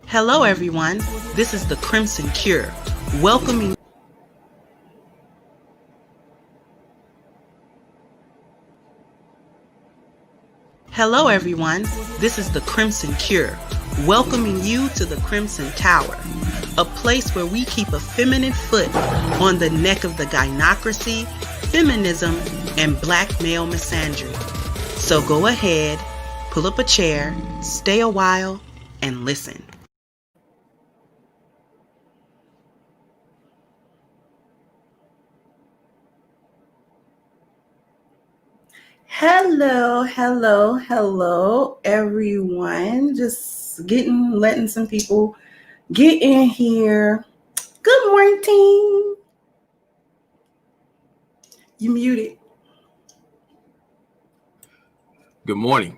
Hello, everyone. This is the Crimson Cure, welcoming. Hello, everyone. This is the Crimson Cure, welcoming you to the Crimson Tower, a place where we keep a feminine foot on the neck of the gynocracy, feminism, and black male misandry. So go ahead, pull up a chair, stay a while, and listen. Hello, everyone. Just letting some people get in here. Good morning, team. You muted. Good morning.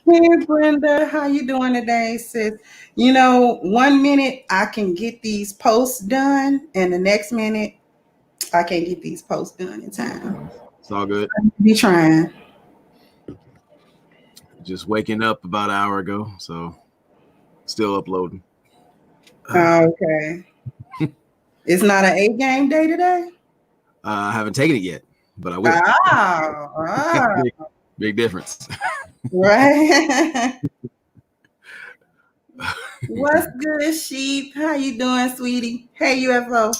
Hey, Brenda, how you doing today, sis? 1 minute I can get these posts done, and the next minute I can't get these posts done in time. It's all good. Be trying. Just waking up about an hour ago, so still uploading. Okay. It's not an 8-game day today? I haven't taken it yet, but I will. Big difference. Right. What's good, Sheep? How you doing, sweetie? Hey, UFO.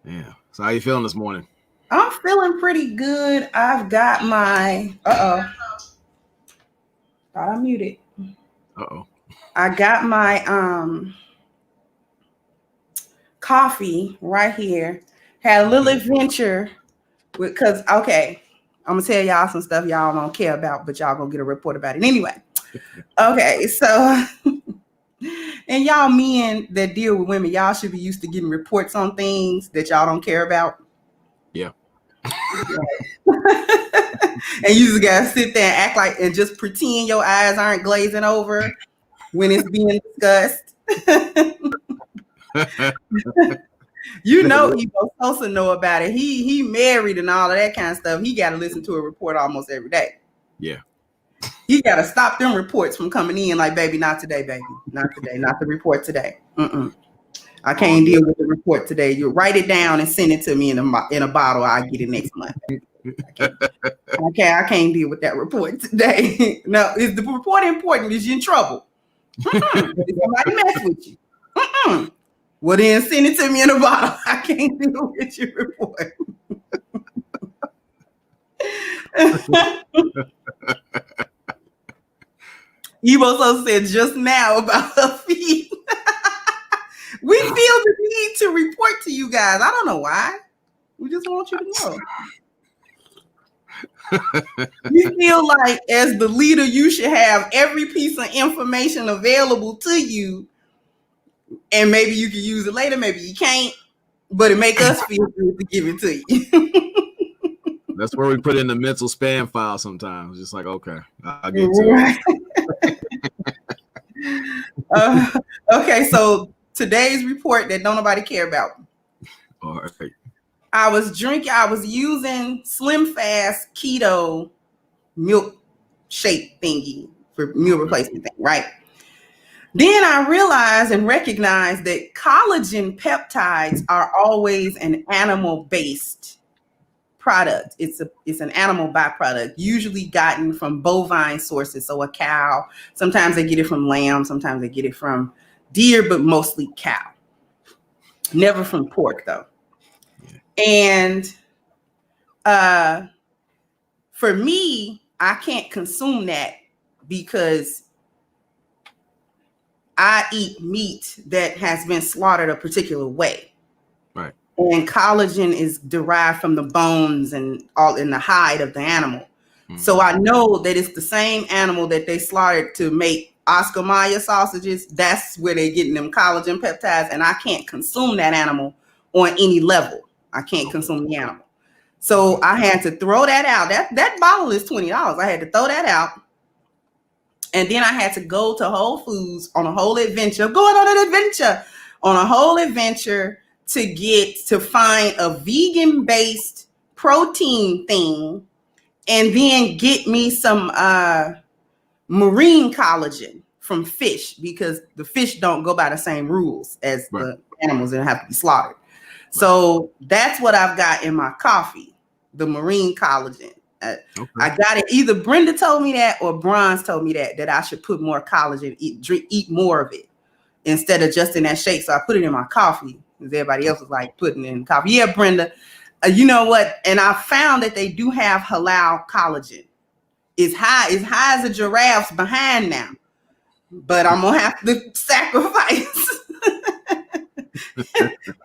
Yeah. So how you feeling this morning? I'm feeling pretty good. I've got my thought I muted. I got my coffee right here. Had a little adventure because I'm gonna tell y'all some stuff y'all don't care about, but y'all gonna get a report about it anyway. Okay, so and y'all men that deal with women, y'all should be used to getting reports on things that y'all don't care about. Yeah. And you just gotta sit there and act like and just pretend your eyes aren't glazing over when it's being discussed. He was supposed to know about it. He married and all of that kind of stuff. He got to listen to a report almost every day. Yeah. He got to stop them reports from coming in like, baby, not today, baby. Not today. Not the report today. I can't deal with the report today. You write it down and send it to me in a bottle. I'll get it next month. I can't deal with that report today. No, is the report important? Is you in trouble? Did somebody mess with you? Well, then send it to me in a bottle. I can't deal with your report. You also said just now about her feet. We feel the need to report to you guys. I don't know why. We just want you to know. You feel like as the leader, you should have every piece of information available to you. And maybe you can use it later, maybe you can't. But it make us feel good to give it to you. That's where we put in the mental spam file sometimes. Just like, okay, I'll get to it. Okay, so today's report that don't nobody care about. All right. I was using Slim Fast keto milk shake thingy for meal replacement thing, right? Then I realized and recognized that collagen peptides are always an animal-based product. It's an animal byproduct, usually gotten from bovine sources. So a cow, sometimes they get it from lamb, sometimes they get it from deer, but mostly cow. Never from pork though. And for me, I can't consume that because I eat meat that has been slaughtered a particular way. Right. And collagen is derived from the bones and all in the hide of the animal. Mm-hmm. So I know that it's the same animal that they slaughtered to make Oscar Mayer sausages. That's where they're getting them collagen peptides. And I can't consume that animal on any level. I can't consume the animal. So I had to throw that out. That bottle is $20. I had to throw that out. And then I had to go to Whole Foods on a whole adventure to find a vegan-based protein thing and then get me some marine collagen from fish, because the fish don't go by the same rules as Right. the animals that have to be slaughtered. So that's what I've got in my coffee, the marine collagen. Okay. I got it. Either Brenda told me that or Bronze told me that I should put more collagen, eat more of it instead of just in that shake. So I put it in my coffee because everybody else was like putting it in coffee. Yeah, Brenda, you know what? And I found that they do have halal collagen. It's high as a giraffe's behind now, but I'm gonna have to sacrifice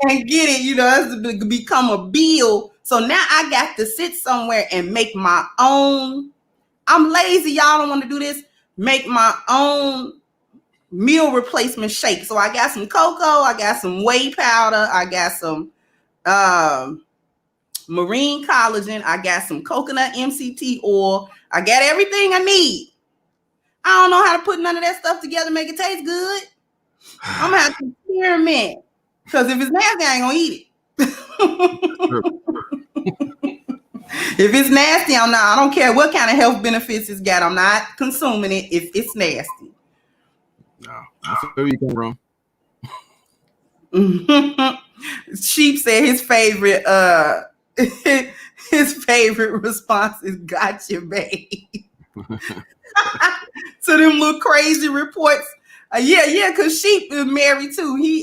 and get it. You know, it's become a bill. So now I got to sit somewhere and make my own. I'm lazy, y'all don't want to do this. Make my own meal replacement shake. So I got some cocoa, I got some whey powder, I got some marine collagen, I got some coconut MCT oil, I got everything I need. I don't know how to put none of that stuff together, make it taste good. I'm gonna have to experiment, because if it's nasty, I ain't gonna eat it. If it's nasty, I don't care what kind of health benefits it's got. I'm not consuming it if it's nasty. No, I feel where you come from. Sheep said his favorite response is "Gotcha, babe." So them little crazy reports. Yeah, because Sheep is married too. He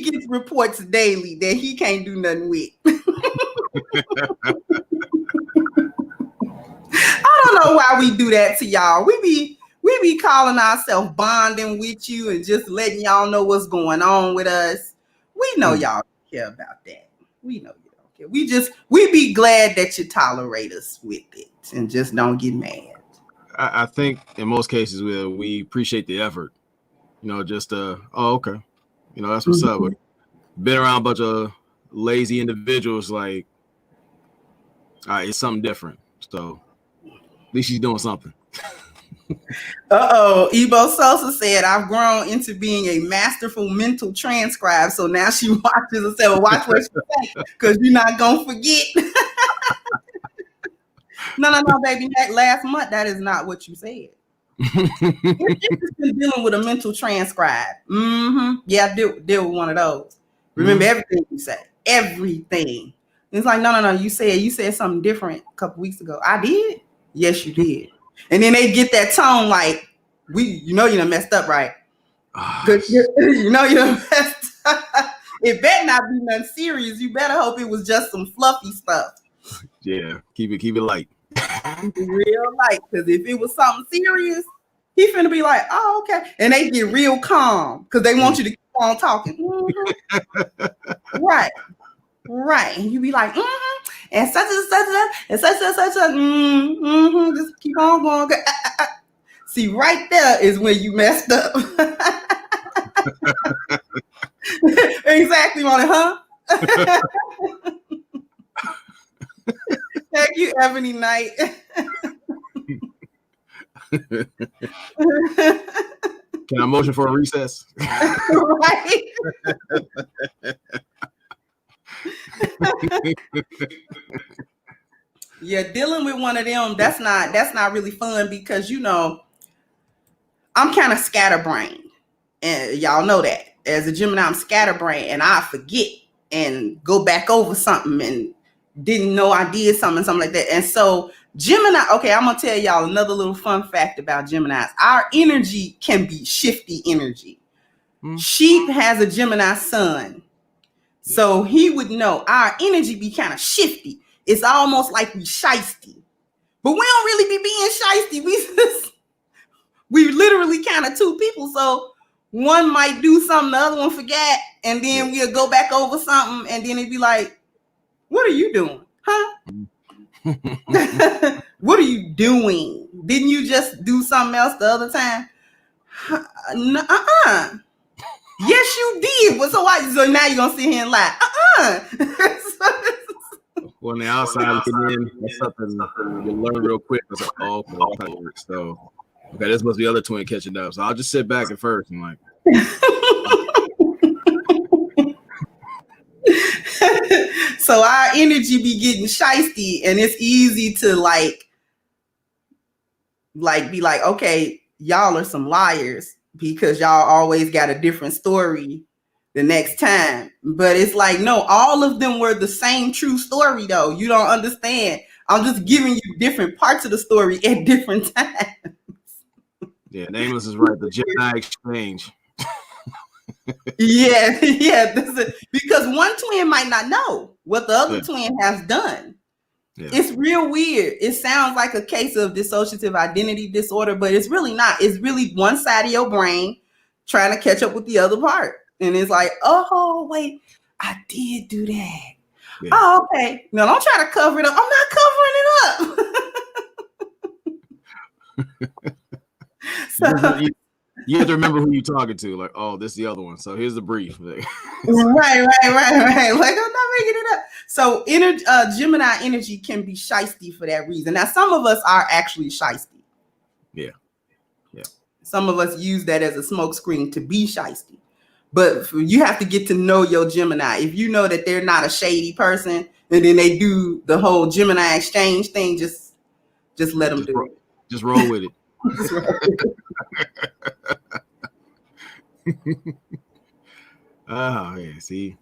gets reports daily that he can't do nothing with. I don't know why we do that to y'all. We be calling ourselves bonding with you and just letting y'all know what's going on with us. We know y'all don't care about that. We know you don't care. We be glad that you tolerate us with it and just don't get mad. I think in most cases we appreciate the effort. You know, just okay. You know, that's what's up. But been around a bunch of lazy individuals, like, all right, it's something different. So at least she's doing something. Ebo Sosa said, I've grown into being a masterful mental transcribe. So now she watches and said, well, watch what she says, because you're not going to forget. No, baby. Last month, that is not what you said. It's been dealing with a mental transcribe. Yeah, deal with one of those. Remember everything you say. Everything. It's like, no. You said something different a couple weeks ago. I did? Yes, you did. And then they get that tone like, you done messed up, right? You done messed up. It better not be nothing serious. You better hope it was just some fluffy stuff. Yeah, keep it light. Real light, because if it was something serious, he finna be like, oh, okay. And they get real calm because they want you to keep on talking. Right. And you be like, and such and such and such and such. Just keep on going. See, right there is when you messed up. Exactly, Ronin, huh? Thank you, Ebony Knight. Can I motion for a recess? Right. Yeah, dealing with one of them, that's not really fun, because I'm kind of scatterbrained, and y'all know that. As a Gemini, I'm scatterbrained, and I forget and go back over something and didn't know I did something like that. And so Gemini, okay, I'm gonna tell y'all another little fun fact about Geminis. Our energy can be shifty energy. Sheep has a Gemini sun, so he would know our energy be kind of shifty. It's almost like we shiesty, but we don't really be being shiesty. We literally kind of two people. So one might do something, the other one forget, and then we'll go back over something, and then it'd be like, what are you doing? Huh? What are you doing? Didn't you just do something else the other time? Yes, you did. Well, so now you're gonna sit here and lie. Well, on the outside looking in, that's something you learn real quick. It's like, oh, okay, that's how it works. So, okay, this must be the other twin catching up. So I'll just sit back at first and like. So our energy be getting shiesty, and it's easy to like like be like, okay, y'all are some liars because y'all always got a different story the next time. But it's like, no, all of them were the same true story though. You don't understand. I'm just giving you different parts of the story at different times. Yeah, Nameless is right. The Gemini exchange. Yeah, yeah. Because one twin might not know what the other Yeah. twin has done. Yeah. It's real weird. It sounds like a case of dissociative identity disorder, but it's really not. It's really one side of your brain trying to catch up with the other part. And it's like, oh, wait, I did do that. Yeah. Oh, okay. No, don't try to cover it up. I'm not covering it up. So, you have to remember who you're talking to. Like, oh, this is the other one. So here's the brief. right. Like, I'm not making it up. So Gemini energy can be shisty for that reason. Now, some of us are actually shisty. Yeah. Yeah. Some of us use that as a smokescreen to be shisty. But you have to get to know your Gemini. If you know that they're not a shady person, and then they do the whole Gemini exchange thing, just let them do it. Just roll with it. Oh, yeah. See,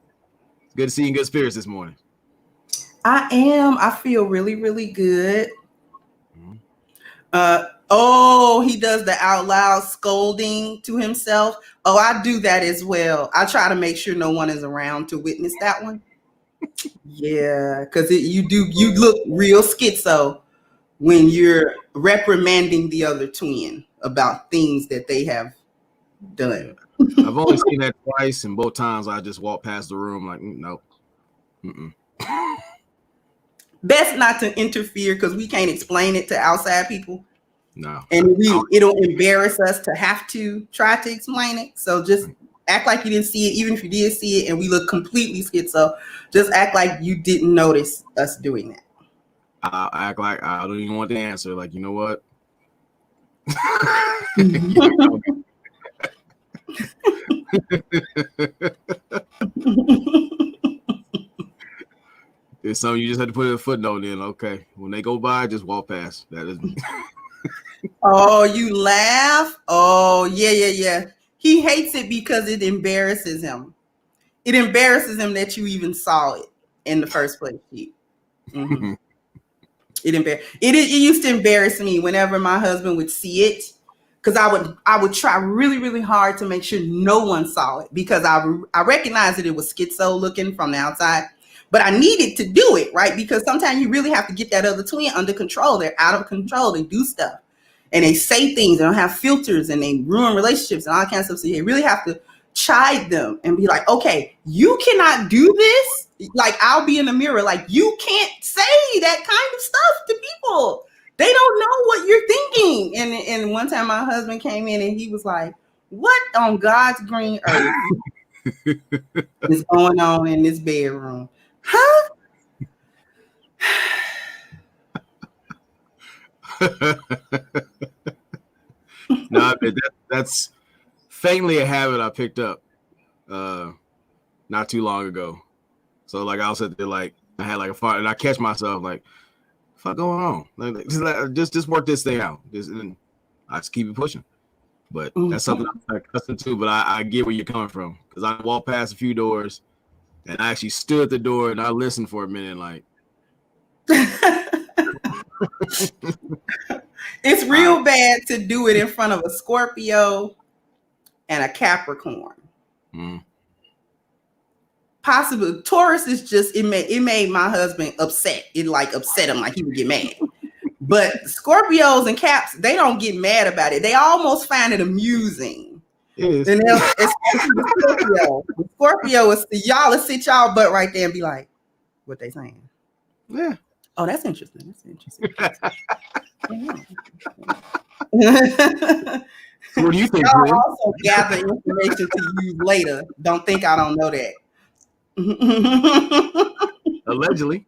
it's good to see you in good spirits this morning. I am. I feel really, really good. Oh, he does the out loud scolding to himself. Oh, I do that as well. I try to make sure no one is around to witness that one. Yeah, because you look real schizo when you're reprimanding the other twin about things that they have done. I've only seen that twice, and both times I just walked past the room like, nope. Best not to interfere because we can't explain it to outside people. No. And it'll embarrass us to have to try to explain it. So just act like you didn't see it, even if you did see it and we look completely schizo. Just act like you didn't notice us doing that. I'll act like I don't even want the answer. Like, you know what? It's something you just had to put a footnote in. Okay, when they go by, just walk past. That is. Oh, you laugh? Oh, yeah. He hates it because it embarrasses him. It embarrasses him that you even saw it in the first place. Mm-hmm. It used to embarrass me whenever my husband would see it, because I would try really, really hard to make sure no one saw it, because I recognized that it was schizo looking from the outside, but I needed to do it, right? Because sometimes you really have to get that other twin under control. They're out of control. They do stuff and they say things. They don't have filters and they ruin relationships and all that kind of stuff. So you really have to chide them and be like, okay, you cannot do this. Like, I'll be in the mirror, like, you can't say that kind of stuff to people. They don't know what you're thinking. And one time my husband came in and he was like, what on God's green earth is going on in this bedroom? Huh? No, that's faintly a habit I picked up not too long ago. So like I was at there, like I had like a fart, and I catch myself like, "What's going on? Like, just work this thing out." And I just keep it pushing. But that's something I'm not accustomed to. But I get where you're coming from, because I walked past a few doors, and I actually stood at the door and I listened for a minute, like. It's real bad to do it in front of a Scorpio and a Capricorn. Possibly Taurus is just it made my husband upset. It like upset him, like he would get mad. But Scorpios and Caps, they don't get mad about it. They almost find it amusing. And Scorpio is y'all will sit y'all butt right there and be like, what they saying? Yeah. Oh, that's interesting. So what do you think? I'll also gather information to use later. Don't think I don't know that. Allegedly.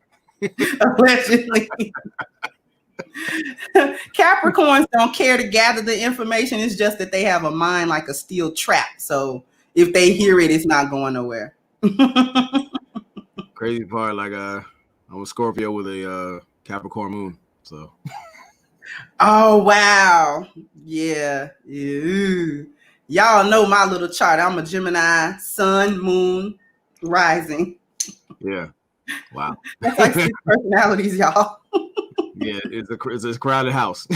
Capricorns don't care to gather the information. It's just that they have a mind like a steel trap. So if they hear it, it's not going nowhere. Crazy part, like I'm a Scorpio with a Capricorn moon. So Oh wow. Yeah. Ew. Y'all know my little chart. I'm a Gemini, sun, moon, rising. Yeah. Wow. That's like 6 personalities, y'all. Yeah, it's a crowded house.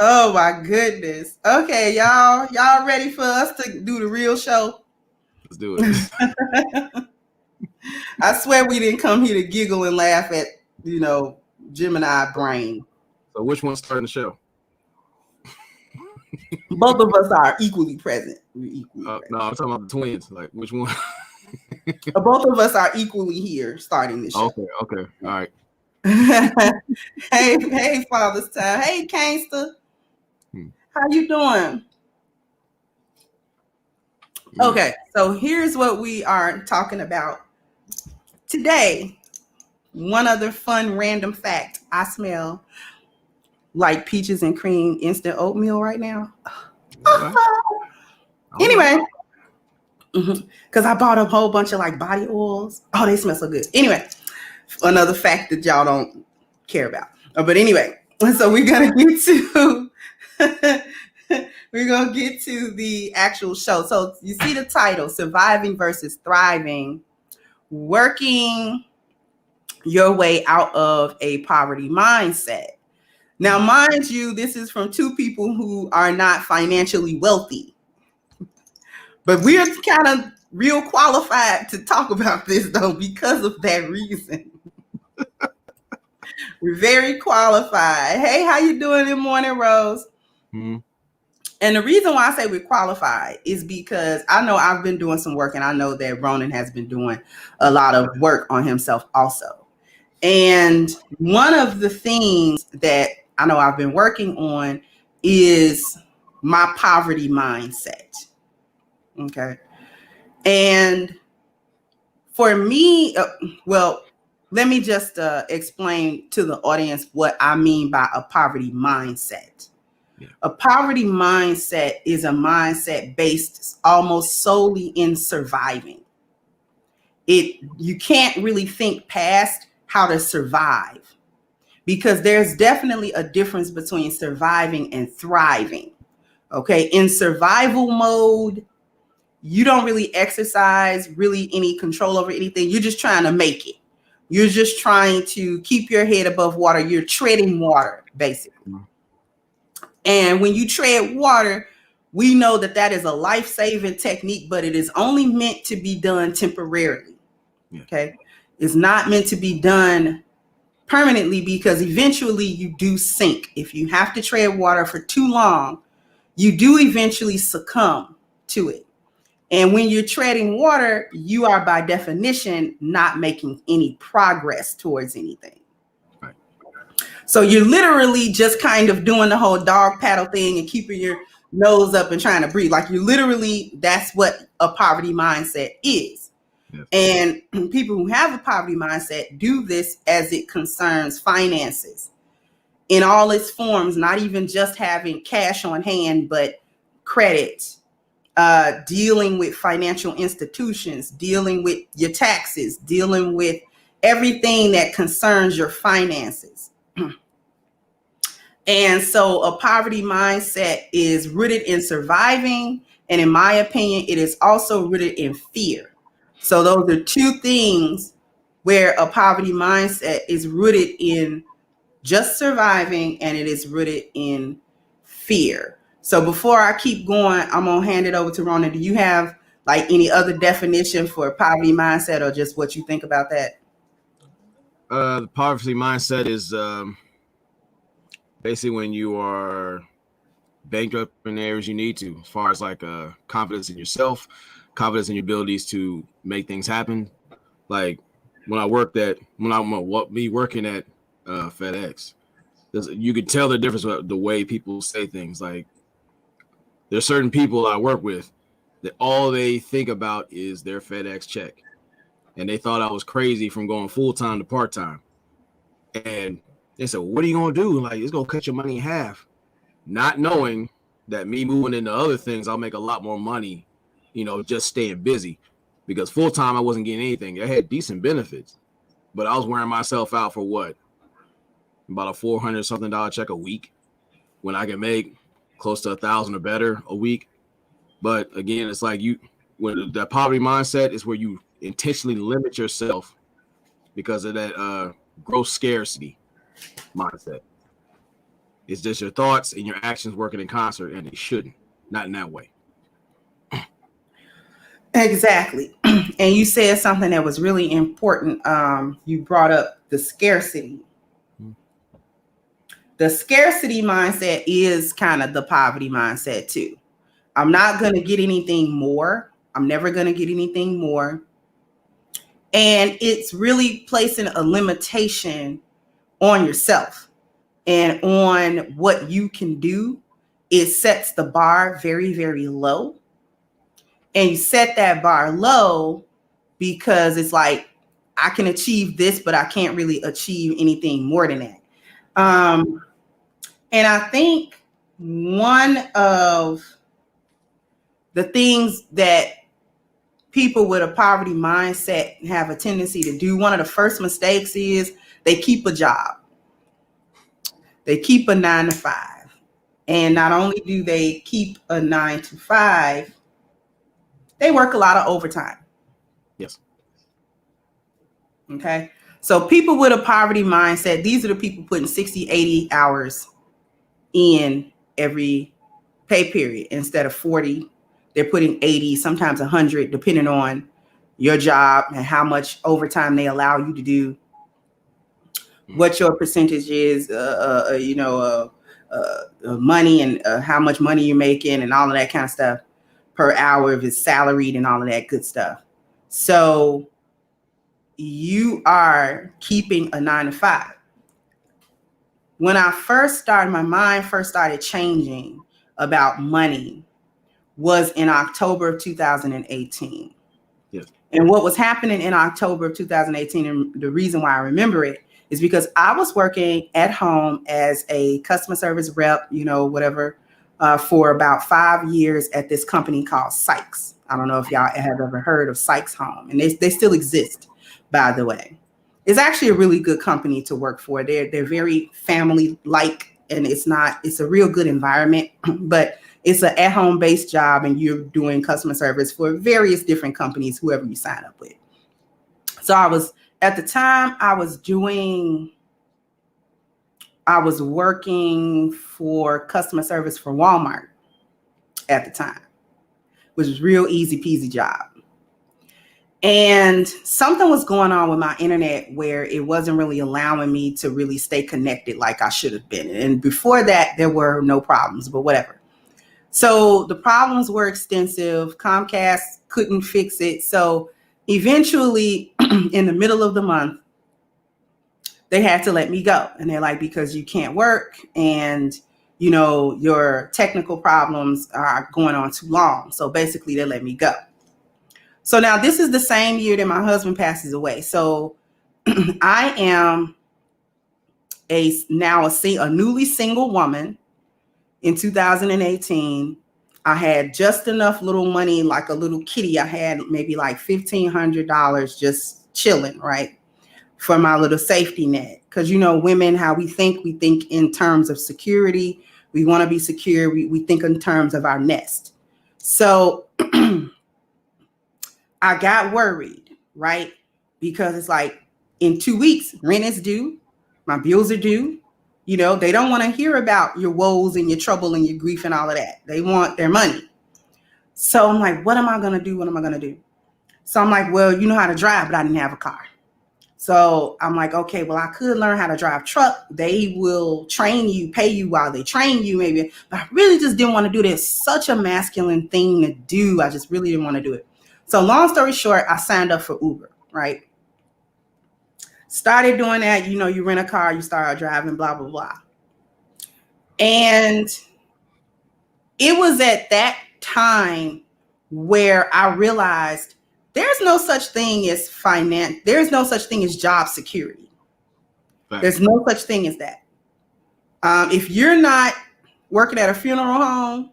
Oh my goodness. Okay, y'all. Y'all ready for us to do the real show? Let's do it. I swear we didn't come here to giggle and laugh at, Gemini brain. So which one's starting the show? Both of us are equally present. We're equally present. No, I'm talking about the twins. Like which one? Both of us are equally here starting the show. Okay. All right. Hey, Father's Time. Hey, Kangster. How you doing? Okay, so here's what we are talking about today. One other fun random fact. I smell like peaches and cream instant oatmeal right now. Right. Anyway, because I bought a whole bunch of like body oils. Oh, they smell so good. Anyway, another fact that y'all don't care about. But anyway, so we're gonna get to the actual show. So you see the title, Surviving versus Thriving, working your way out of a poverty mindset. Now, mind you, this is from two people who are not financially wealthy. But we're kind of real qualified to talk about this, though, because of that reason. We're very qualified. Hey, how you doing in morning, Rose? Mm-hmm. And the reason why I say we're qualified is because I know I've been doing some work, and I know that Ronin has been doing a lot of work on himself also. And one of the things that I know I've been working on is my poverty mindset. Okay. And for me, let me just explain to the audience what I mean by a poverty mindset. Yeah. A poverty mindset is a mindset based almost solely in surviving. You can't really think past how to survive, because there's definitely a difference between surviving and thriving. Okay. In survival mode, you don't really exercise really any control over anything. You're just trying to make it. You're just trying to keep your head above water. You're treading water, basically. And when you tread water, we know that that is a life-saving technique, but it is only meant to be done temporarily. Okay. It's not meant to be done permanently, because eventually you do sink. If you have to tread water for too long, you do eventually succumb to it. And when you're treading water, you are by definition not making any progress towards anything. Right. So you're literally just kind of doing the whole dog paddle thing and keeping your nose up and trying to breathe. Like that's what a poverty mindset is. Yes. And people who have a poverty mindset do this as it concerns finances in all its forms, not even just having cash on hand, but credit, dealing with financial institutions, dealing with your taxes, dealing with everything that concerns your finances. And so a poverty mindset is rooted in surviving. And in my opinion, it is also rooted in fear. So those are two things where a poverty mindset is rooted in just surviving, and it is rooted in fear. So before I keep going, I'm going to hand it over to Ronin. Do you have like any other definition for poverty mindset, or just what you think about that? The poverty mindset is basically when you are bankrupt in areas you need to, as far as like confidence in yourself, confidence in your abilities to make things happen. Like when I'm working at FedEx, you could tell the difference with the way people say things. Like there's certain people I work with that all they think about is their FedEx check. And they thought I was crazy from going full-time to part-time. And they said, what are you going to do? Like, it's going to cut your money in half. Not knowing that me moving into other things, I'll make a lot more money, just staying busy. Because full-time, I wasn't getting anything. I had decent benefits. but I was wearing myself out for what? About a $400 something check a week when I can make close to 1,000 or better a week. But again, it's like when that poverty mindset is where you intentionally limit yourself because of that gross scarcity mindset. It's just your thoughts and your actions working in concert, and it shouldn't. Not in that way. Exactly. And you said something that was really important. You brought up the scarcity. The scarcity mindset is kind of the poverty mindset too. I'm not going to get anything more. I'm never going to get anything more. And it's really placing a limitation on yourself and on what you can do. It sets the bar very, very low. And you set that bar low because it's like, I can achieve this, but I can't really achieve anything more than that. And I think one of the things that people with a poverty mindset have a tendency to do, one of the first mistakes is they keep a job. They keep a 9-to-5. And not only do they keep a 9-to-5, they work a lot of overtime. Yes. Okay. So people with a poverty mindset, these are the people putting 60, 80 hours in every pay period instead of 40. They're putting 80, sometimes 100, depending on your job and how much overtime they allow you to do, what your percentage is, money and how much money you're making and all of that kind of stuff per hour, if it's salaried and all of that good stuff. So you are keeping a 9-to-5. When I first started, my mind first started changing about money was in October of 2018. Yes. And what was happening in October of 2018, and the reason why I remember it is because I was working at home as a customer service rep, whatever, for about 5 years at this company called Sykes. I don't know if y'all have ever heard of Sykes Home, and they still exist, by the way. It's actually a really good company to work for. They're very family-like, and it's a real good environment, but it's an at-home based job, and you're doing customer service for various different companies, whoever you sign up with. So at the time, I was working for customer service for Walmart at the time, which was real easy peasy job. And something was going on with my internet where it wasn't really allowing me to really stay connected like I should have been. And before that, there were no problems, but whatever. So the problems were extensive. Comcast couldn't fix it. So eventually, in the middle of the month, they had to let me go. And they're like, because you can't work and, your technical problems are going on too long. So basically, they let me go. So now this is the same year that my husband passes away. So I am a newly single woman. In 2018, I had just enough little money, like a little kitty. I had maybe like $1,500 just chilling, right, for my little safety net. Because, women, how we think in terms of security. We want to be secure. We think in terms of our nest. So I got worried, right, because it's like in 2 weeks, rent is due. My bills are due. They don't want to hear about your woes and your trouble and your grief and all of that. They want their money. So I'm like, what am I going to do? What am I going to do? So I'm like, well, you know how to drive, but I didn't have a car. So I'm like, okay, well, I could learn how to drive truck. They will train you, pay you while they train you maybe. But I really just didn't want to do it. It's such a masculine thing to do. I just really didn't want to do it. So long story short, I signed up for Uber, right? Started doing that, you rent a car, you start driving, blah, blah, blah. And it was at that time where I realized there's no such thing as finance. There's no such thing as job security. Right. There's no such thing as that. If you're not working at a funeral home,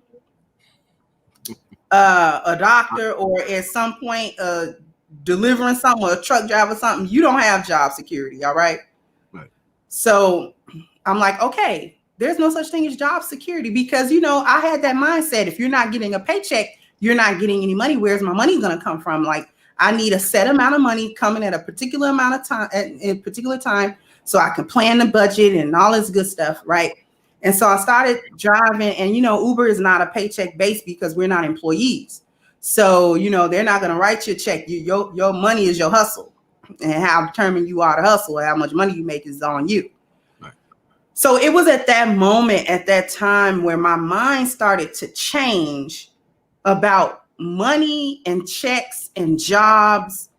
a doctor, or at some point delivering something or a truck driver something, you don't have job security. All right. Right. So I'm like, okay, there's no such thing as job security because, I had that mindset. If you're not getting a paycheck, you're not getting any money. Where's my money going to come from? Like, I need a set amount of money coming at a particular amount of time, at a particular time, so I can plan the budget and all this good stuff. Right. And so I started driving, and, Uber is not a paycheck base because we're not employees. So, they're not going to write you a check. Your money is your hustle, and how determined you are to hustle, how much money you make is on you. Right. So it was at that moment, at that time, where my mind started to change about money and checks and jobs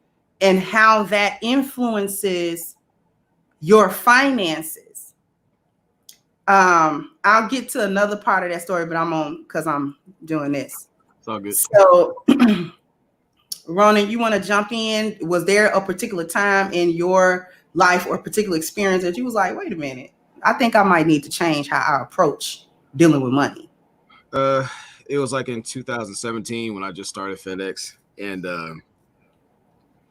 and how that influences your finances. I'll get to another part of that story, but because I'm doing this. It's all good. So, Ronin, you want to jump in? Was there a particular time in your life or a particular experience that you was like, wait a minute, I think I might need to change how I approach dealing with money? It was like in 2017 when I just started FedEx, and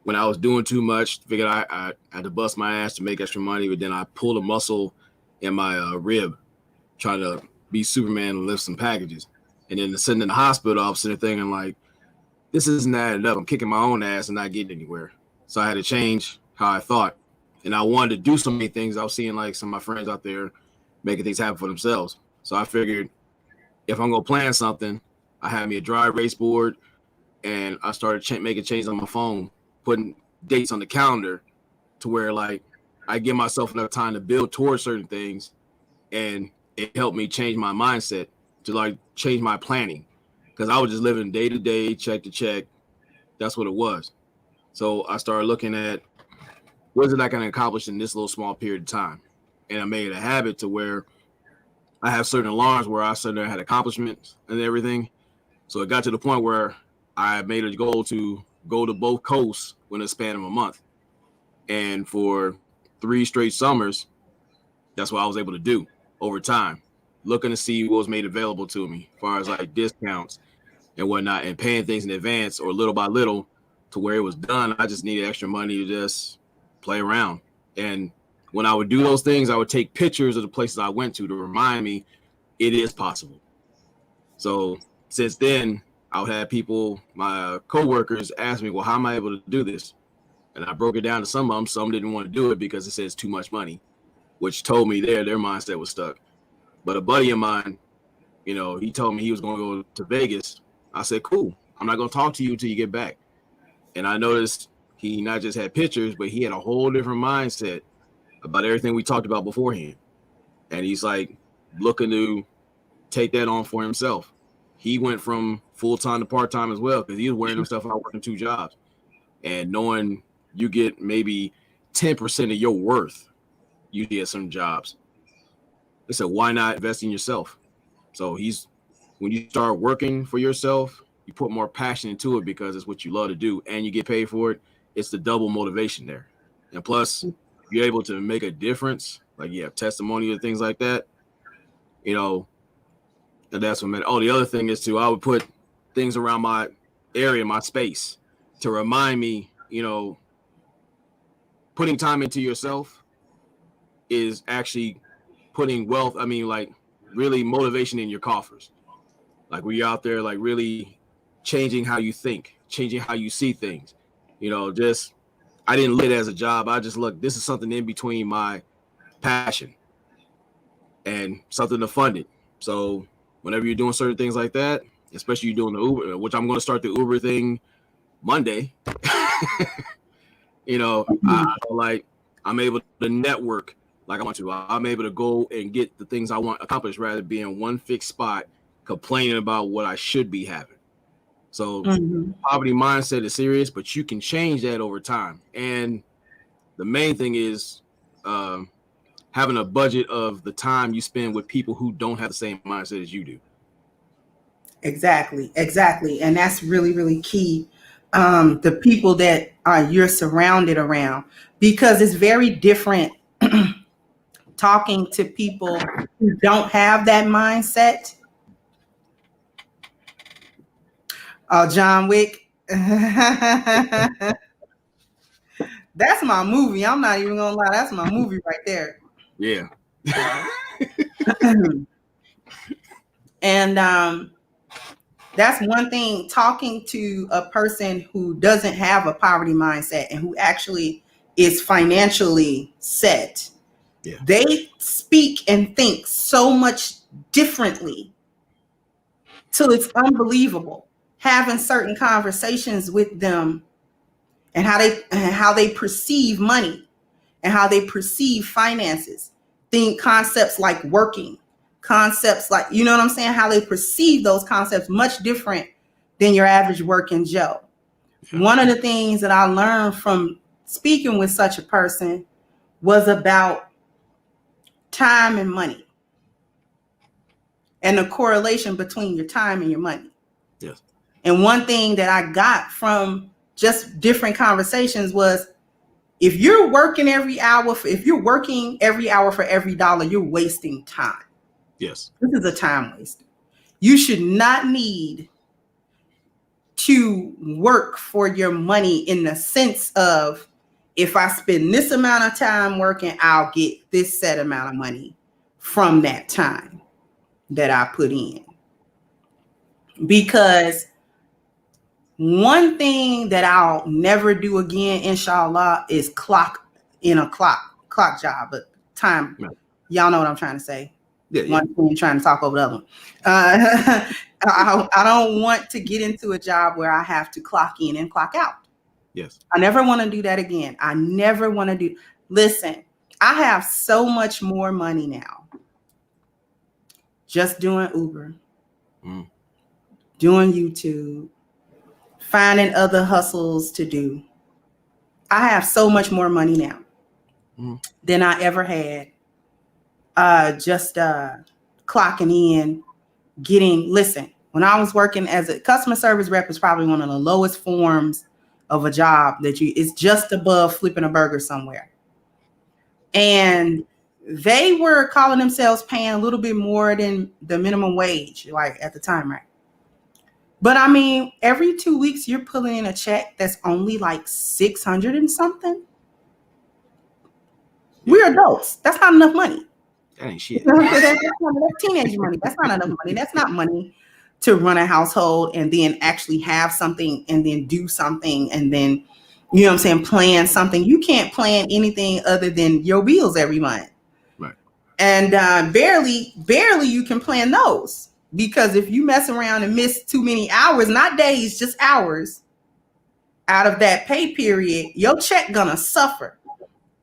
when I was doing too much, figured I had to bust my ass to make extra money, but then I pulled a muscle in my rib, trying to be Superman and lift some packages. And then sitting in the hospital, I was sitting there thinking, like, this isn't adding up. I'm kicking my own ass and not getting anywhere. So I had to change how I thought. And I wanted to do so many things. I was seeing like some of my friends out there making things happen for themselves. So I figured if I'm going to plan something, I had me a dry erase board, and I started making changes on my phone, putting dates on the calendar to where like I give myself enough time to build towards certain things. And it helped me change my mindset to like change my planning, because I was just living day to day, check to check. That's what it was. So I started looking at what is it I can accomplish in this little small period of time. And I made it a habit to where I have certain alarms where I said I had accomplishments and everything. So it got to the point where I made a goal to go to both coasts within a span of a month. And for 3 straight summers, that's what I was able to do over time, looking to see what was made available to me as far as like discounts and whatnot, and paying things in advance or little by little to where it was done. I just needed extra money to just play around. And when I would do those things, I would take pictures of the places I went to remind me it is possible. So since then, I would have people, my coworkers, ask me, well, how am I able to do this? And I broke it down to some of them. Some didn't want to do it because it says too much money, which told me their mindset was stuck. But a buddy of mine, he told me he was going to go to Vegas. I said, cool. I'm not going to talk to you until you get back. And I noticed he not just had pictures, but he had a whole different mindset about everything we talked about beforehand. And he's like looking to take that on for himself. He went from full-time to part-time as well, because he was wearing himself out working 2 jobs. And knowing you get maybe 10% of your worth usually at some jobs. They said, why not invest in yourself? So when you start working for yourself, you put more passion into it because it's what you love to do and you get paid for it. It's the double motivation there. And plus, you're able to make a difference. Like you have testimony and things like that, and that's what meant. Oh, the other thing is too, I would put things around my area, my space, to remind me, putting time into yourself is actually putting wealth. I mean, like really motivation in your coffers. Like when you're out there, like really changing how you think, changing how you see things. I didn't look at it as a job. I just look, this is something in between my passion and something to fund it. So whenever you're doing certain things like that, especially you're doing the Uber, which I'm going to start the Uber thing Monday, I'm able to network like I want to. I'm able to go and get the things I want accomplished rather than being in one fixed spot complaining about what I should be having. So poverty mindset is serious, but you can change that over time. And the main thing is having a budget of the time you spend with people who don't have the same mindset as you do. Exactly. And that's really, really key. The people that you're surrounded around, because it's very different talking to people who don't have that mindset. John Wick. That's my movie. I'm not even gonna lie. That's my movie right there. Yeah. And that's one thing, talking to a person who doesn't have a poverty mindset and who actually is financially set. Yeah. They speak and think so much differently till it's unbelievable. Having certain conversations with them and how they perceive money and how they perceive finances. Think concepts like working, concepts like, you know what I'm saying? How they perceive those concepts much different than your average working Joe. Yeah. One of the things that I learned from speaking with such a person was about time and money and the correlation between your time and your money. Yes. And one thing that I got from just different conversations was, if you're working every hour, if you're working every hour for every dollar, you're wasting time. Yes. This is a time waster. You should not need to work for your money in the sense of, if I spend this amount of time working, I'll get this set amount of money from that time that I put in. Because one thing that I'll never do again, inshallah, is clock job, but time. Right. Y'all know what I'm trying to say. Yeah. One thing trying to talk over the other one. I don't want to get into a job where I have to clock in and clock out. Yes. I never want to do that again. I never want to do. Listen, I have so much more money now. Just doing Uber, doing YouTube, finding other hustles to do. I have so much more money now than I ever had. Just clocking in, listen, when I was working as a customer service rep, is probably one of the lowest forms of a job it's just above flipping a burger somewhere. And they were calling themselves paying a little bit more than the minimum wage, like at the time, right? But I mean, every 2 weeks you're pulling in a check that's only like 600 and something. We're adults. That's not enough money. That ain't shit. That's teenage money. That's not enough money. That's not money to run a household and then actually have something and then do something and then, you know what I'm saying, plan something. You can't plan anything other than your bills every month. Right. And barely you can plan those. Because if you mess around and miss too many hours, not days, just hours out of that pay period, your check gonna suffer.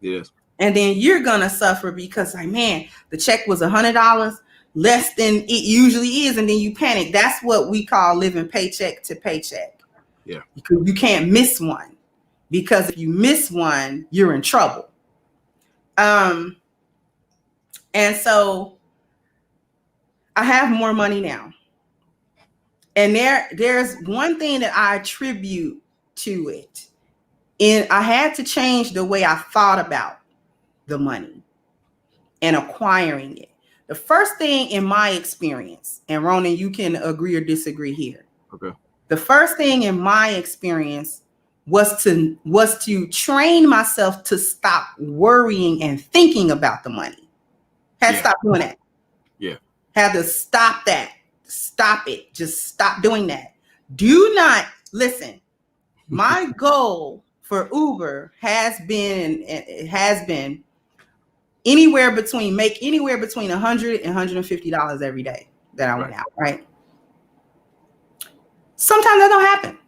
Yes. And then you're gonna suffer because, like, man, the check was $100 less than it usually is, and then you panic. That's what we call living paycheck to paycheck. Yeah. You can't miss one, because if you miss one, you're in trouble. And so I have more money now. And there's one thing that I attribute to it. And I had to change the way I thought about the money and acquiring it. The first thing in my experience, and Ronin, you can agree or disagree here. Okay. The first thing in my experience was to train myself to stop worrying and thinking about the money. Had to stop doing that. Yeah. Had to stop that. Stop it. Just stop doing that. Do not listen. My goal for Uber has been anywhere between $100 and $150 every day that I went out, right? Sometimes that don't happen.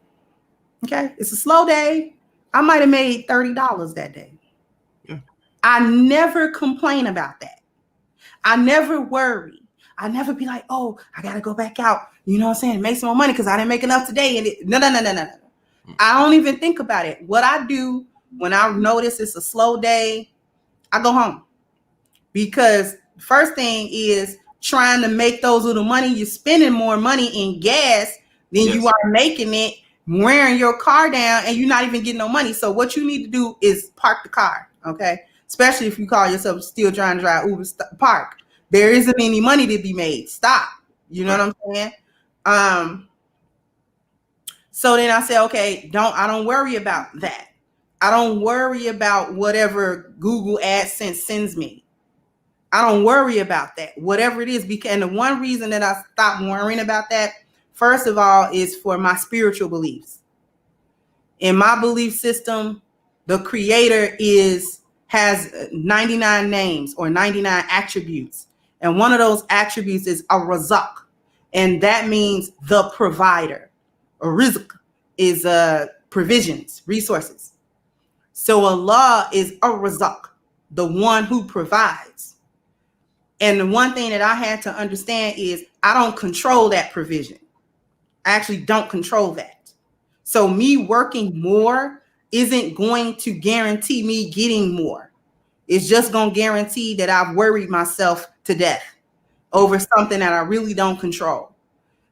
Okay. It's a slow day. I might have made $30 that day. Yeah. I never complain about that. I never worry. I never be like, oh, I got to go back out, you know what I'm saying, make some more money because I didn't make enough today. And no. I don't even think about it. What I do when I notice it's a slow day, I go home. Because first thing is trying to make those little money. You're spending more money in gas than you are making it, wearing your car down, and you're not even getting no money. So what you need to do is park the car, okay? Especially if you call yourself still trying to drive Uber, park. There isn't any money to be made. Stop. You know what I'm saying? So then I said, okay, I don't worry about that. I don't worry about whatever Google AdSense sends me. I don't worry about that, whatever it is. Because, and the one reason that I stopped worrying about that, first of all, is for my spiritual beliefs. In my belief system, the creator has 99 names or 99 attributes. And one of those attributes is a razak. And that means the provider. A rizq is provisions, resources. So Allah is a razak, the one who provides. And the one thing that I had to understand is I don't control that provision. I actually don't control that. So me working more isn't going to guarantee me getting more. It's just going to guarantee that I've worried myself to death over something that I really don't control.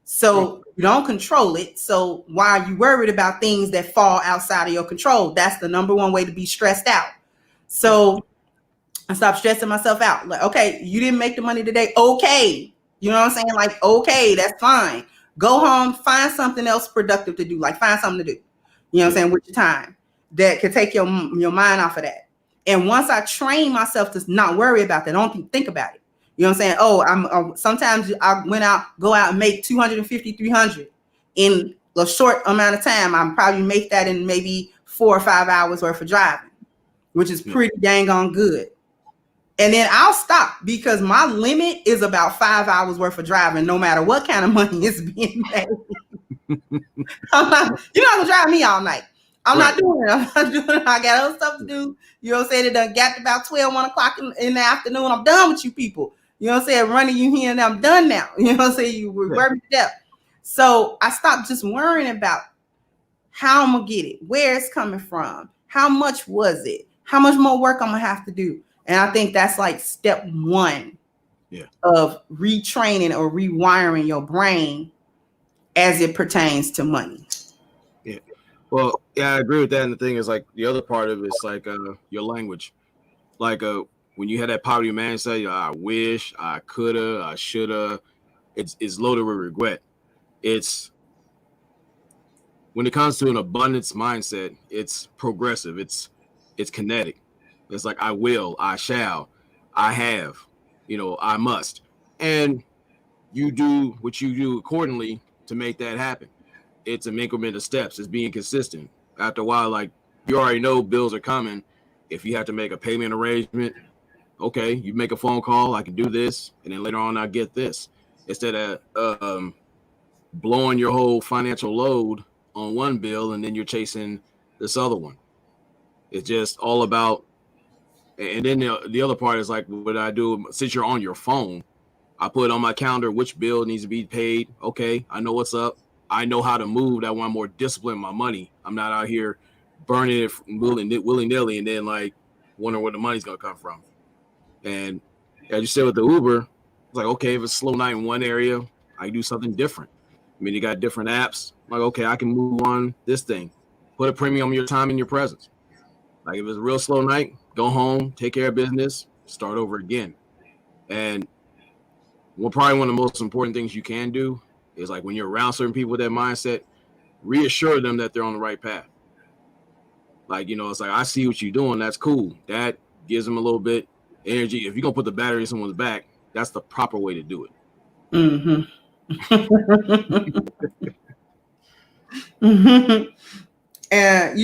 So you don't control it. So why are you worried about things that fall outside of your control? That's the number one way to be stressed out. So I stopped stressing myself out. Like, okay, you didn't make the money today. Okay. You know what I'm saying? Like, okay, that's fine. Go home, find something else productive to do. Like, find something to do. You know what I'm saying? With your time that could take your mind off of that. And once I train myself to not worry about that, don't think about it. You know what I'm saying? Oh, sometimes I go out and make 250, 300 in a short amount of time. I probably make that in maybe 4 or 5 hours worth of driving, which is pretty dang on good. And then I'll stop because my limit is about 5 hours worth of driving, no matter what kind of money is being made. You're not gonna drive me all night. I'm not doing it. I'm not doing it. I got other stuff to do. You know what I'm saying? It done got to about 12, 1 o'clock in the afternoon. I'm done with you people. You know what I'm saying? Running you here and I'm done now. You know what I'm saying? You were working to death. So I stopped just worrying about how I'm gonna get it, where it's coming from, how much was it, how much more work I'm gonna have to do. And I think that's like step one of retraining or rewiring your brain as it pertains to money. Yeah. Well, yeah, I agree with that. And the thing is, like, the other part of it is like your language. Like when you had that poverty mindset, I wish, I coulda, I shoulda. It's loaded with regret. It's when it comes to an abundance mindset, it's progressive. It's kinetic. It's like I will, I shall, I have, I must. And you do what you do accordingly to make that happen. It's an increment of steps. It's being consistent. After a while, like, you already know bills are coming. If you have to make a payment arrangement, okay, you make a phone call, I can do this, and then later on I'll get this. Instead of blowing your whole financial load on one bill and then you're chasing this other one. It's just all about. And then the other part is like what I do, since you're on your phone, I put on my calendar which bill needs to be paid. Okay, I know what's up. I know how to move. I want more discipline in my money. I'm not out here burning it willy-nilly and then like wondering where the money's going to come from. And as you said with the Uber, it's like, okay, if it's a slow night in one area, I do something different. I mean, you got different apps. Like, okay, I can move on this thing. Put a premium on your time and your presence. Like, if it's a real slow night, go home, take care of business, start over again. And probably one of the most important things you can do is, like, when you're around certain people with that mindset, reassure them that they're on the right path. Like, it's like, I see what you're doing. That's cool. That gives them a little bit energy. If you're going to put the battery in someone's back, that's the proper way to do it. Mm-hmm. Mm-hmm. And,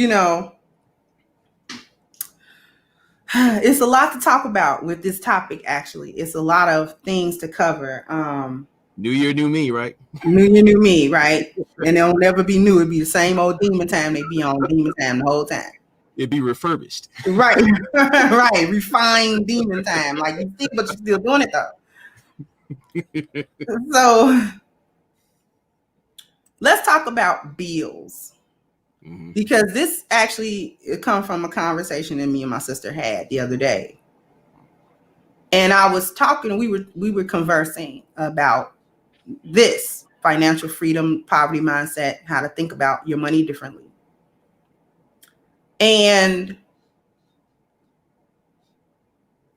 it's a lot to talk about with this topic, actually. It's a lot of things to cover. New year, new me, right? New year, new me, right? And it'll never be new. It'll be the same old demon time they be on demon time the whole time. It'd be refurbished. Right. Right. Refined demon time. Like, you think, but you're still doing it, though. So let's talk about bills. Mm-hmm. Because this actually comes from a conversation that me and my sister had the other day. And I was talking, we were conversing about this financial freedom, poverty mindset, how to think about your money differently. And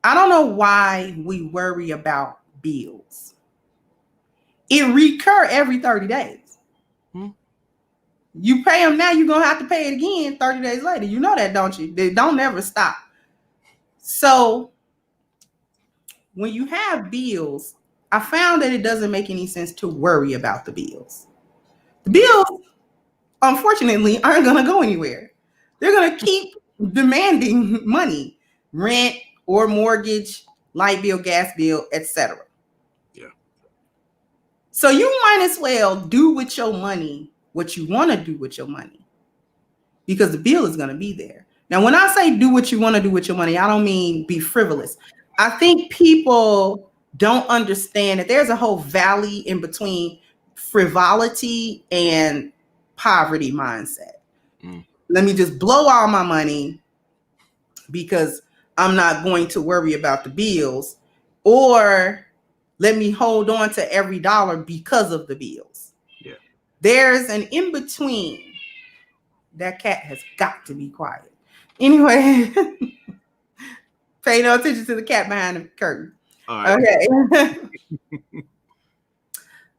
I don't know why we worry about bills. It recur every 30 days. You pay them now, you're going to have to pay it again 30 days later. You know that, don't you? They don't never stop. So when you have bills, I found that it doesn't make any sense to worry about the bills. The bills, unfortunately, aren't going to go anywhere. They're going to keep demanding money, rent or mortgage, light bill, gas bill, etc. Yeah. So you might as well do with your money what you want to do with your money, because the bill is going to be there. Now, when I say do what you want to do with your money, I don't mean be frivolous. I think people don't understand that there's a whole valley in between frivolity and poverty mindset. Let me just blow all my money because I'm not going to worry about the bills, or let me hold on to every dollar because of the bills. Yeah. There's an in between. That cat has got to be quiet. Anyway, pay no attention to the cat behind the curtain. All right.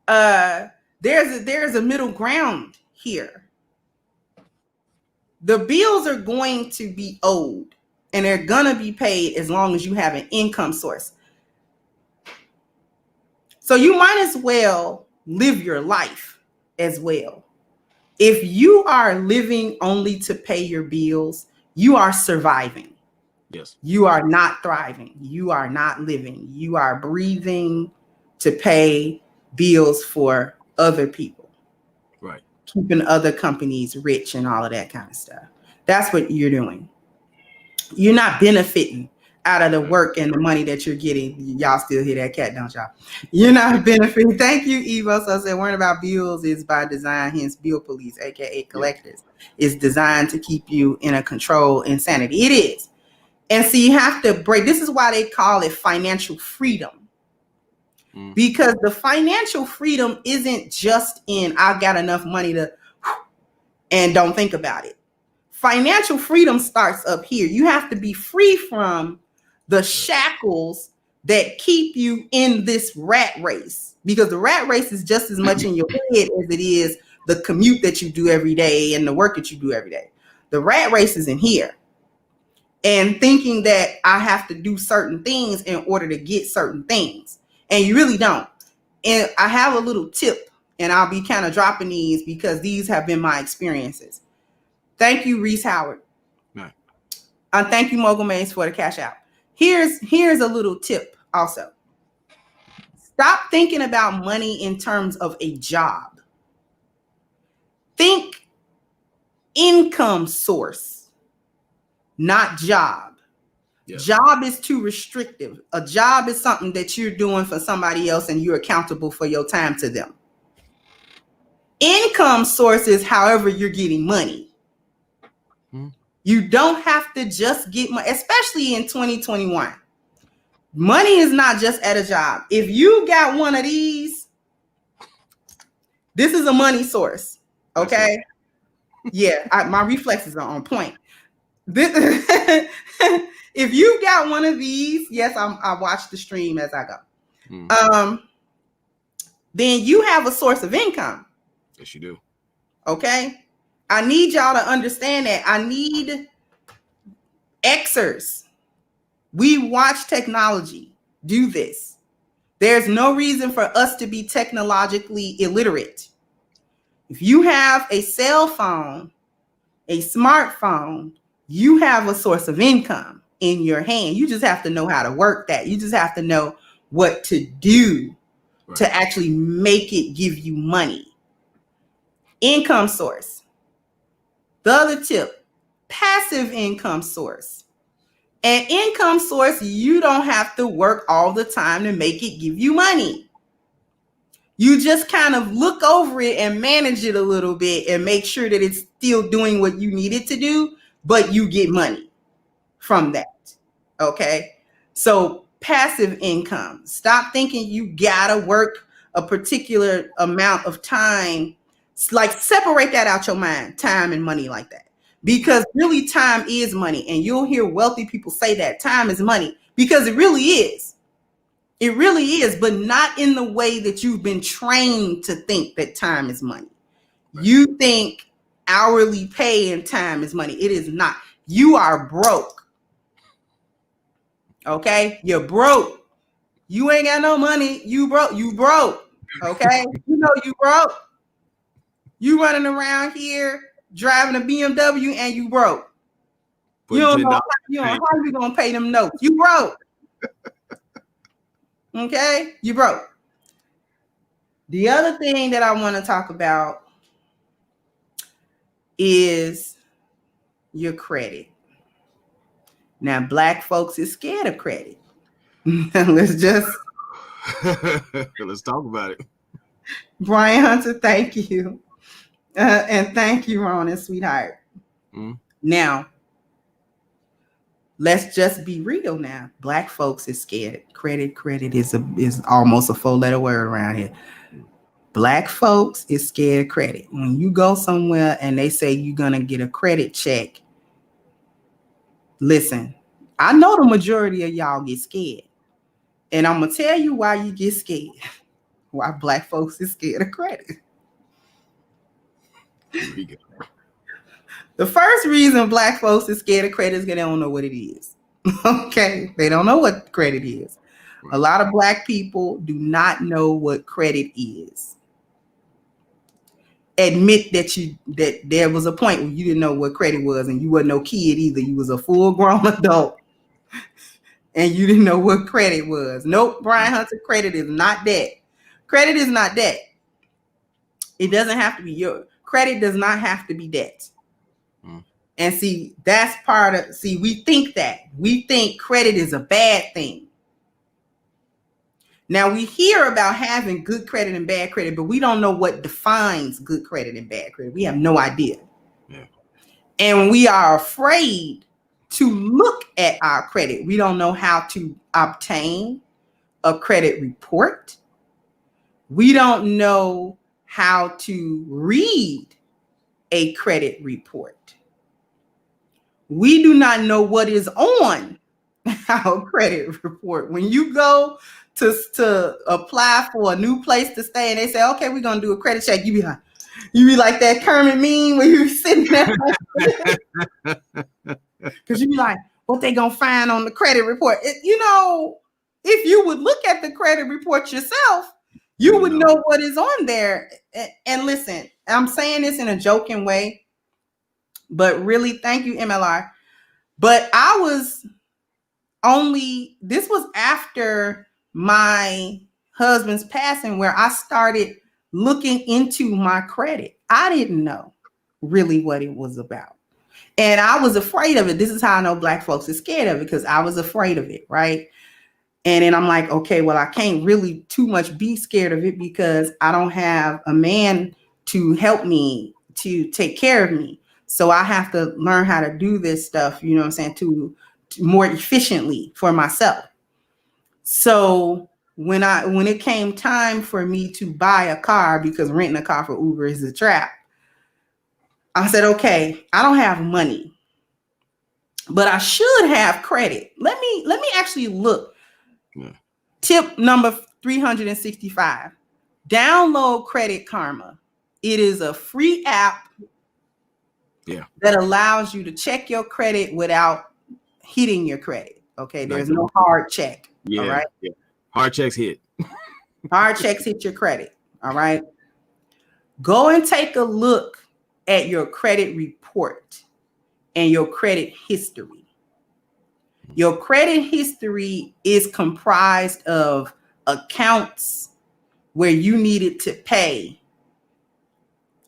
Okay. There's a middle ground here. The bills are going to be owed, and they're gonna be paid as long as you have an income source. So you might as well live your life as well. If you are living only to pay your bills, you are surviving. Yes. You are not thriving. You are not living. You are breathing to pay bills for other people. Right. Keeping other companies rich and all of that kind of stuff. That's what you're doing. You're not benefiting out of the work and the money that you're getting. Y'all still hear that cat, don't y'all? You're not benefiting. Thank you, Evo. So I said, worrying about bills is by design, hence bill police, aka collectors, is designed to keep you in a control insanity. It is. And so you have to break. This is why they call it financial freedom. Because the financial freedom isn't just in, I got enough money to, and don't think about it. Financial freedom starts up here. You have to be free from the shackles that keep you in this rat race, because the rat race is just as much in your head as it is the commute that you do every day and the work that you do every day. The rat race is in here, and thinking that I have to do certain things in order to get certain things, and you really don't. And I have a little tip, and I'll be kind of dropping these because these have been my experiences. Thank you, Reese Howard. Right. Thank you, Mogul Maze, for the cash out. Here's a little tip also. Stop thinking about money in terms of a job. Think income source, not job. Yes. Job is too restrictive. A job is something that you're doing for somebody else and you're accountable for your time to them. Income source is however you're getting money. You don't have to just get money, especially in 2021. Money is not just at a job. If you got one of these, this is a money source. Okay. Yeah, my reflexes are on point. If you got one of these, yes, I watch the stream as I go. Then you have a source of income. Yes, you do. Okay. I need y'all to understand that. I need Xers. We watch technology do this. There's no reason for us to be technologically illiterate. If you have a cell phone, a smartphone, you have a source of income in your hand. You just have to know how to work that. You just have to know what to do to actually make it give you money. Income source. The other tip, passive income source. An income source, you don't have to work all the time to make it give you money. You just kind of look over it and manage it a little bit and make sure that it's still doing what you need it to do, but you get money from that. Okay. So passive income. Stop thinking you gotta work a particular amount of time. Like, separate that out your mind, time and money like that. Because really time is money. And you'll hear wealthy people say that time is money, because it really is. It really is, but not in the way that you've been trained to think that time is money. You think hourly pay and time is money. It is not. You are broke. Okay? You're broke. You ain't got no money. You broke. You broke. Okay? You know you broke. You running around here driving a BMW and you broke. You don't know how you gonna pay them notes. You broke. Okay? You broke. The other thing that I want to talk about is your credit. Now, Black folks is scared of credit. Let's talk about it. Brian Hunter, thank you. And thank you, Ronin, sweetheart. Now, let's just be real now. Black folks is scared. Credit is almost a 4-letter word around here. Black folks is scared of credit. When you go somewhere and they say you're going to get a credit check, listen, I know the majority of y'all get scared. And I'm going to tell you why you get scared. Why Black folks is scared of credit. The first reason Black folks is scared of credit is because they don't know what it is. Okay? They don't know what credit is. A lot of Black people do not know what credit is. Admit that there was a point where you didn't know what credit was, and you wasn't no kid either. You was a full-grown adult, and you didn't know what credit was. Nope, Brian Hunter, credit is not that. Credit is not that. It doesn't have to be your credit. Does not have to be that. And see, that's part of. See, we think credit is a bad thing. Now, we hear about having good credit and bad credit, but we don't know what defines good credit and bad credit. We have no idea. Yeah. And we are afraid to look at our credit. We don't know how to obtain a credit report. We don't know how to read a credit report. We do not know what is on our credit report. When you go to apply for a new place to stay and they say, okay, we're going to do a credit check, you be like that Kermit meme where you're sitting there. Because you be like, what they going to find on the credit report? If you would look at the credit report yourself, you would know what is on there. And listen, I'm saying this in a joking way, but really, thank you, MLR. But this was after my husband's passing where I started looking into my credit. I didn't know really what it was about. And I was afraid of it. This is how I know Black folks are scared of it, because I was afraid of it, right? And then I'm like, okay, well, I can't really too much be scared of it because I don't have a man to help me to take care of me. So I have to learn how to do this stuff, you know what I'm saying, to more efficiently for myself. So when it came time for me to buy a car, because renting a car for Uber is a trap, I said, okay, I don't have money, but I should have credit. Let me actually look. Yeah. Tip number 365. Download Credit Karma. It is a free app that allows you to check your credit without hitting your credit. Okay, there's no hard check. Yeah, all right. Yeah. Hard checks hit. Hard checks hit your credit. All right. Go and take a look at your credit report and your credit history. Your credit history is comprised of accounts where you needed to pay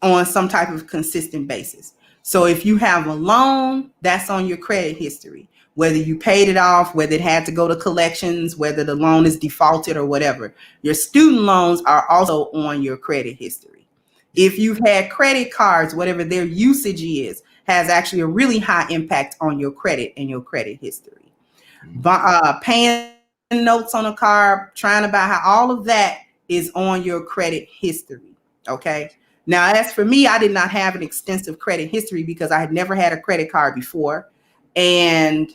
on some type of consistent basis. So if you have a loan, that's on your credit history. Whether you paid it off, whether it had to go to collections, whether the loan is defaulted or whatever. Your student loans are also on your credit history. If you've had credit cards, whatever their usage is, has actually a really high impact on your credit and your credit history. Paying notes on a car, trying to buy, all of that is on your credit history. Okay. Now, as for me, I did not have an extensive credit history because I had never had a credit card before. And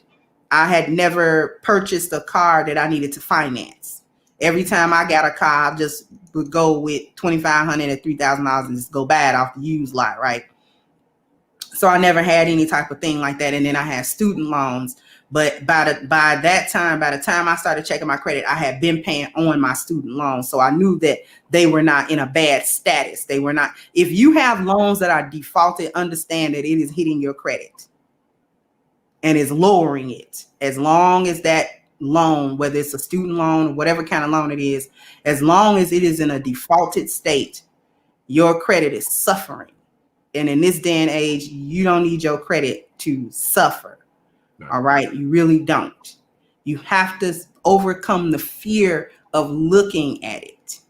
I had never purchased a car that I needed to finance. Every time I got a car, I just would go with $2,500 or $3,000 and just go buy it off the used lot, right? So I never had any type of thing like that. And then I had student loans. But by the time I started checking my credit, I had been paying on my student loans. So I knew that they were not in a bad status. They were not. If you have loans that are defaulted, understand that it is hitting your credit and is lowering it. As long as that loan, whether it's a student loan or whatever kind of loan it is, as long as it is in a defaulted state, your credit is suffering. And in this day and age, you don't need your credit to suffer. Right. All right. You really don't. You have to overcome the fear of looking at it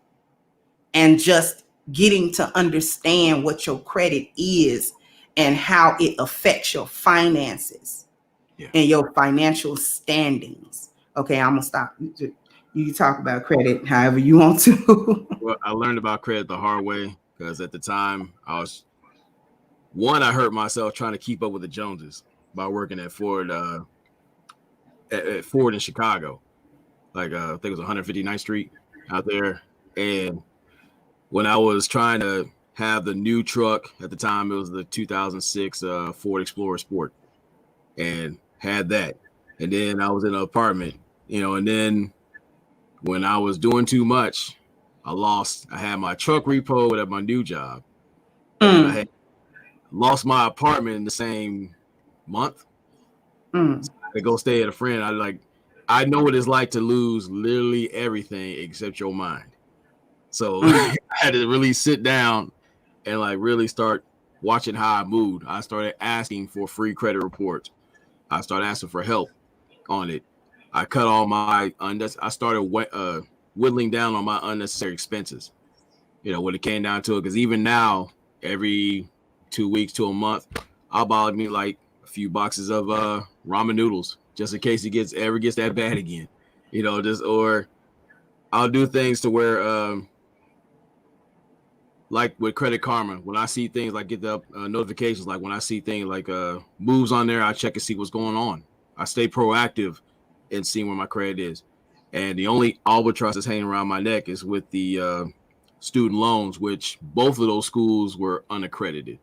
and just getting to understand what your credit is and how it affects your finances and your financial standings. Okay, I'm gonna stop. You talk about credit however you want to. Well, I learned about credit the hard way because at the time I hurt myself trying to keep up with the Joneses by working at Ford at Ford in Chicago. Like I think it was 159th Street out there. And when I was trying to have the new truck at the time, it was the 2006 Ford Explorer Sport, and had that. And then I was in an apartment, and then when I was doing too much, I had my truck repoed at my new job. And I had lost my apartment in the same month. So I had to go stay at a friend. I know what it's like to lose literally everything except your mind. So I had to really sit down and really start watching how I moved. I started asking for free credit reports. I started asking for help on it. I cut all my I started whittling down on my unnecessary expenses. When it came down to it, because even now, every 2 weeks to a month, I'll buy me like a few boxes of ramen noodles just in case it ever gets that bad again. Or I'll do things to where like with Credit Karma, when I see things get the notifications, when I see things moves on there, I check and see what's going on. I stay proactive in seeing where my credit is. And the only albatross that's hanging around my neck is with the student loans, which both of those schools were unaccredited.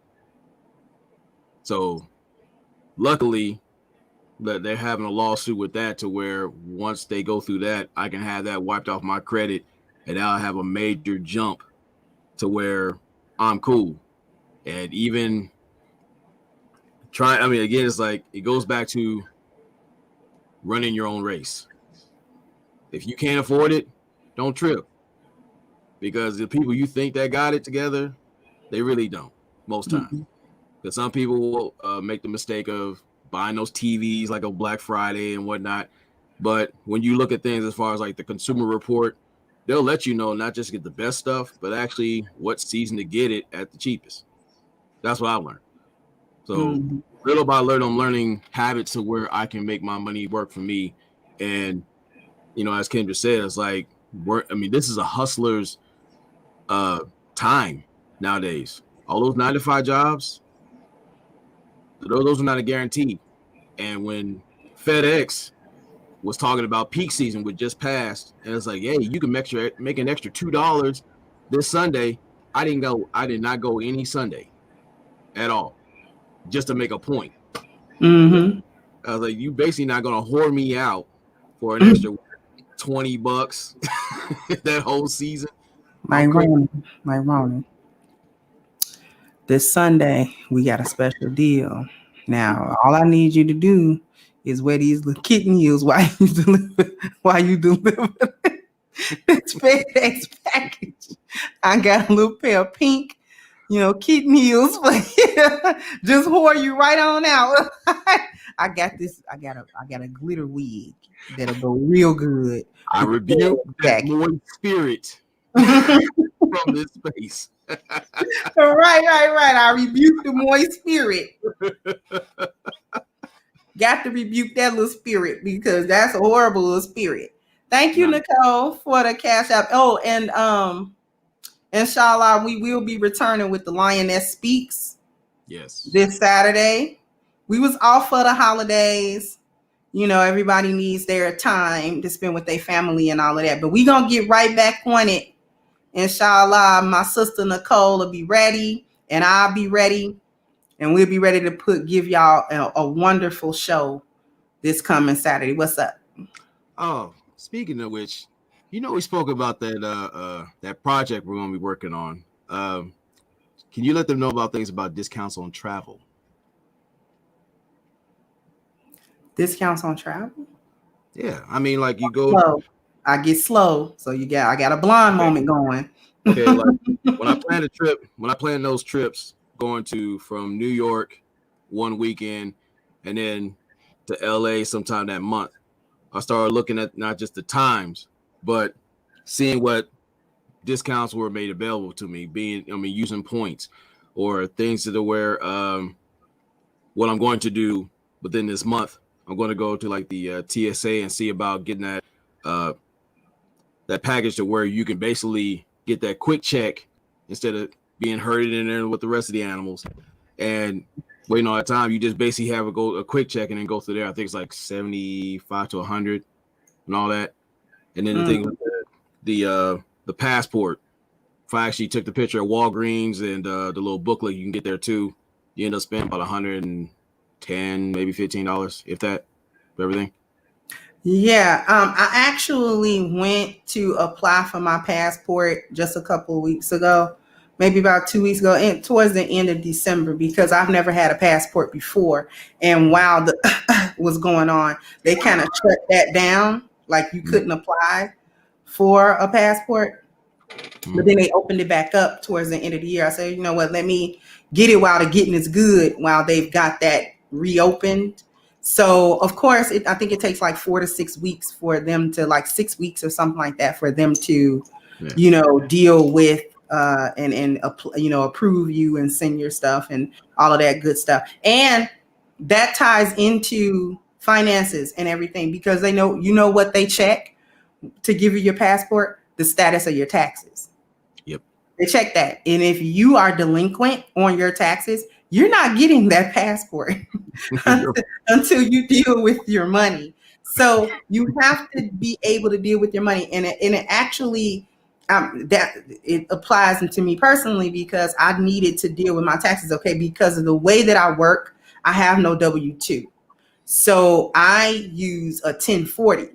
So luckily that they're having a lawsuit with that, to where once they go through that, I can have that wiped off my credit, and I'll have a major jump to where I'm cool. And even again, it's it goes back to running your own race. If you can't afford it, don't trip, because the people you think that got it together, they really don't most times. Because some people will make the mistake of buying those TVs like a Black Friday and whatnot. But when you look at things as far as the Consumer Report, they'll let you know not just get the best stuff, but actually what season to get it at the cheapest. That's what I learned. So little by little, I'm learning habits to where I can make my money work for me. And, as Kendra said, it's this is a hustler's time nowadays. All those 9-to-5 jobs, those are not a guarantee. And when FedEx was talking about peak season, which just passed, and it's hey, you can make an extra $2 this Sunday. I did not go any Sunday at all, just to make a point. I was you basically not gonna whore me out for an extra $20 that whole season. My Ronin. This Sunday we got a special deal. Now all I need you to do is wear these little kitten heels while you deliver this FedEx package. I got a little pair of pink, kitten heels for you. Just whore you right on out. I got a glitter wig that'll go real good. I rebuke that moist spirit from this space. Right. I rebuke the moist spirit. Got to rebuke that little spirit, because that's a horrible little spirit. Thank you, Nicole, for the cash app. Oh, and inshallah, we will be returning with the Lioness Speaks. Yes. This Saturday. We was off for the holidays. Everybody needs their time to spend with their family and all of that. But we gonna get right back on it. Inshallah, my sister Nicole will be ready, and I'll be ready. and we'll be ready to give y'all a wonderful show this coming Saturday. What's up? Oh, speaking of which, we spoke about that project we're going to be working on. Can you let them know about things about discounts on travel? Discounts on travel? Yeah, I mean, like you go. Slow. I get slow, so I got a blonde moment going. Okay, like when I plan those trips, going from New York one weekend, and then to LA sometime that month, I started looking at not just the times, but seeing what discounts were made available to me, using points or things to where what I'm going to do within this month. I'm going to go to like the TSA and see about getting that package to where you can basically get that quick check instead of being herded in there with the rest of the animals and waiting all that time. You just basically have a quick check and then go through there. I think it's like 75 to 100 and all that. And then the thing with the passport, if I actually took the picture of Walgreens and the little booklet you can get there too, you end up spending about $110, maybe $15, if that, for everything. Yeah, I actually went to apply for my passport just a couple of weeks ago, maybe about 2 weeks ago, and towards the end of December, because I've never had a passport before. And while the was going on, they kind of shut that down, like you couldn't apply for a passport. But then they opened it back up towards the end of the year. I said, you know what, let me get it while the getting is good, while they've got that reopened. So, of course, I think it takes like 4 to 6 weeks for them to, like 6 weeks or something like that, for them to, deal with and approve you and send your stuff and all of that good stuff. And that ties into finances and everything, because they know, what they check to give you your passport, the status of your taxes. Yep. They check that. And if you are delinquent on your taxes, you're not getting that passport until you deal with your money. So you have to be able to deal with your money. And it actually, that it applies to me personally, because I needed to deal with my taxes, because of the way that I work. I have no W-2. So I use a 1040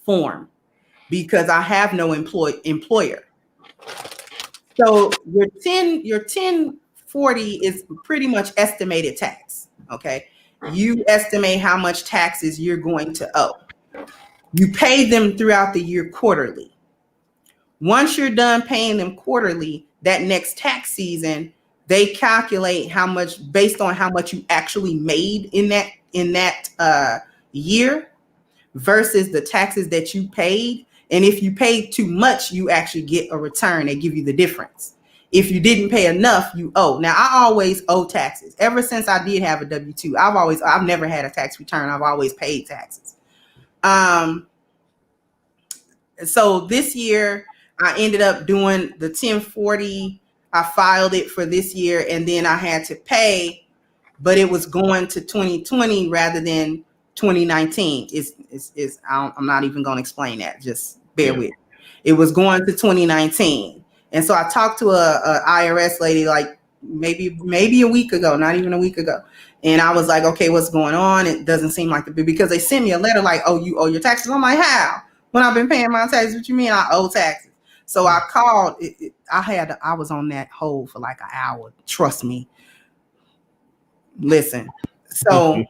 form because I have no employer. So your 1040 is pretty much estimated tax. Okay. You estimate how much taxes you're going to owe. You pay them throughout the year quarterly. Once you're done paying them quarterly, that next tax season, they calculate how much based on how much you actually made in that year versus the taxes that you paid. And if you paid too much, you actually get a return. They give you the difference. If you didn't pay enough, you owe. Now, I always owe taxes. Ever since I did have a W-2, I've never had a tax return. I've always paid taxes. So this year, I ended up doing the 1040. I filed it for this year, and then I had to pay, but it was going to 2020 rather than 2019. I'm not even going to explain that. Just bear with. It was going to 2019, and so I talked to a IRS lady like maybe a week ago, not even a week ago, and I was like, okay, what's going on? It doesn't seem like because they sent me a letter like, oh, you owe your taxes. I'm like, how? When I've been paying my taxes? What you mean I owe taxes? So I called. I was on that hold for like an hour. Trust me. Listen. So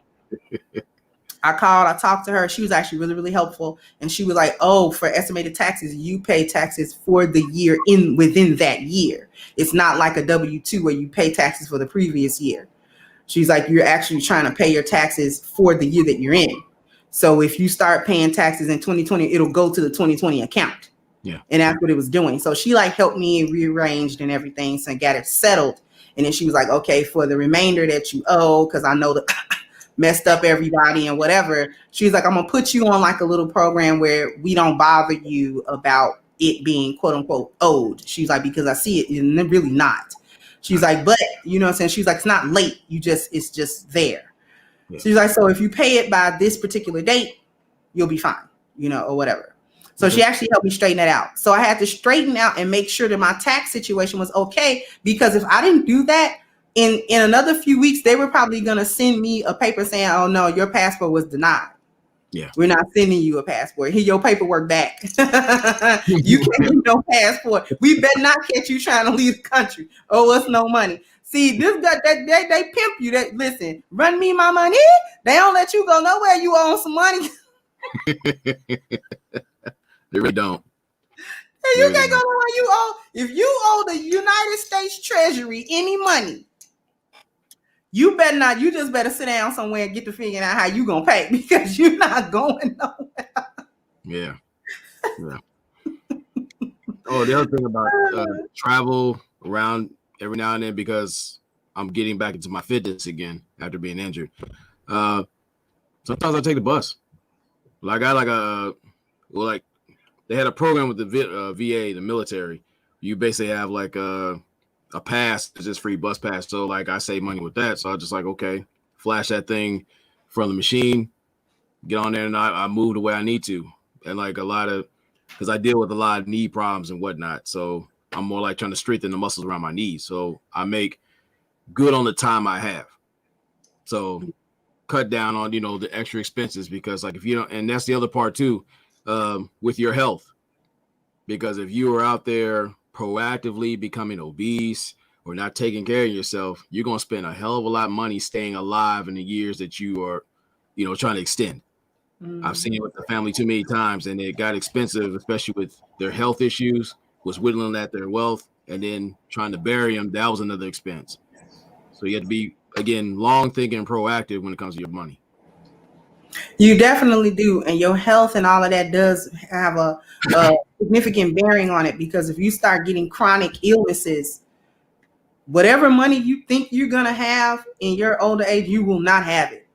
I called, I talked to her. She was actually really, really helpful. And she was like, oh, for estimated taxes, you pay taxes for the year within that year. It's not like a W-2 where you pay taxes for the previous year. She's like, you're actually trying to pay your taxes for the year that you're in. So if you start paying taxes in 2020, it'll go to the 2020 account. Yeah. And that's what it was doing. So she like helped me and rearranged and everything. So I got it settled. And then she was like, okay, for the remainder that you owe, because I know that messed up everybody and whatever. She's like, I'm going to put you on like a little program where we don't bother you about it being quote unquote owed. She's like, because I see it and really not. She's like, but you know what I'm saying? She's like, it's not late. It's just there. Yeah. She's like, so if you pay it by this particular date, you'll be fine, or whatever. So she actually helped me straighten that out. So I had to straighten out and make sure that my tax situation was okay, because if I didn't do that, in another few weeks, they were probably going to send me a paper saying, oh, no, your passport was denied. Yeah. We're not sending you a passport. Here, your paperwork back. You can't get no passport. We better not catch you trying to leave the country. Owe us no money. See, this guy, they pimp you. That listen, run me my money. They don't let you go nowhere. You owe some money. They really don't. Hey, you can't go nowhere. You owe. If you owe the United States Treasury any money, you better not. You just better sit down somewhere and get to figuring out how you gonna pay, because you're not going nowhere. Yeah. Oh, the other thing about travel around every now and then, because I'm getting back into my fitness again after being injured. Sometimes I take the bus. Like I like they had a program with the VA, the military. You basically have like a pass, it's just free bus pass. So like I save money with that. So I just like, okay, flash that thing from the machine, get on there, and I move the way I need to. And like because I deal with a lot of knee problems and whatnot. So I'm more like trying to strengthen the muscles around my knees. So I make good on the time I have. So cut down on, the extra expenses, because like if you don't, and that's the other part too, with your health, because if you are out there proactively becoming obese or not taking care of yourself, you're going to spend a hell of a lot of money staying alive in the years that you are, trying to extend. I've seen it with the family too many times, and it got expensive, especially with their health issues, was whittling at their wealth, and then trying to bury them. That was another expense. So you have to be, again, long thinking and proactive when it comes to your money. You definitely do. And your health and all of that does have a significant bearing on it, because if you start getting chronic illnesses, whatever money you think you're going to have in your older age, you will not have it.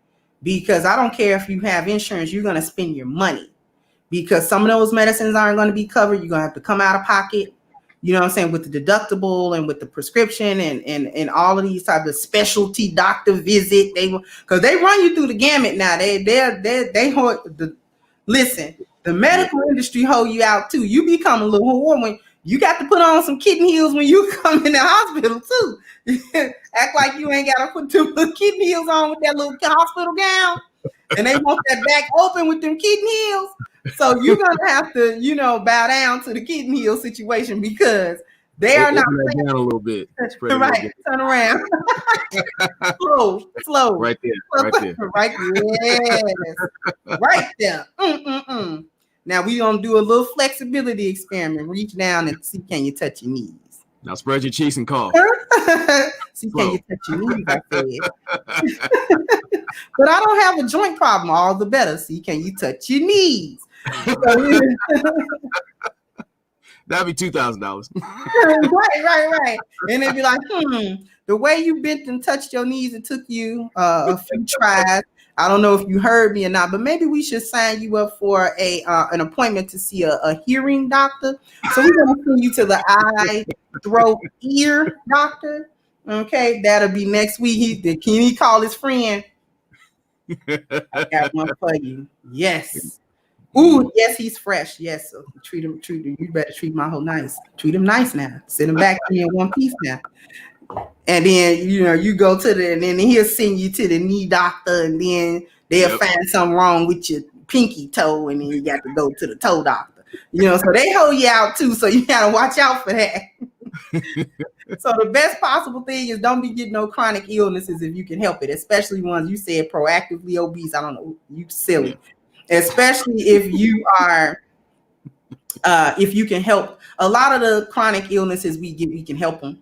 Because I don't care if you have insurance, you're going to spend your money, because some of those medicines aren't going to be covered. You're going to have to come out of pocket, you know what I'm saying, with the deductible and with the prescription and all of these types of specialty doctor visit. Because they run you through the gamut now. Listen, the medical industry hold you out too. You become a little whore when you got to put on some kidney heels when you come in the hospital too. Act like you ain't got to put them little kidney heels on with that little hospital gown, and they want that back open with them kidney heels. So you're gonna have to, bow down to the kidney heel situation, because they are not down a little bit. Right, turn around. slow. Right there. Right there. Yes. Right there. Now we're gonna do a little flexibility experiment. Reach down and see, can you touch your knees? Now spread your cheeks and cough. See, can you touch your knees? I said. But I don't have a joint problem. All the better. See, can you touch your knees? That'd be $2,000. Right. And they'd be like, the way you bent and touched your knees, it took you a few tries. I don't know if you heard me or not, but maybe we should sign you up for an appointment to see a hearing doctor. So we're going to send you to the eye, throat, ear doctor. Okay, that'll be next week. Can he call his friend? I got one for you. Yes. Ooh, yes, he's fresh. Yes, so treat him. You better treat my whole nice. Treat him nice now. Send him back to me in one piece now. And then you go to and then he'll send you to the knee doctor, and then they'll find something wrong with your pinky toe, and then you got to go to the toe doctor. So they hold you out too. So you gotta watch out for that. So the best possible thing is don't be getting no chronic illnesses if you can help it, especially ones you said proactively obese. I don't know, you silly. Especially if you are, if you can help. A lot of the chronic illnesses we can help them.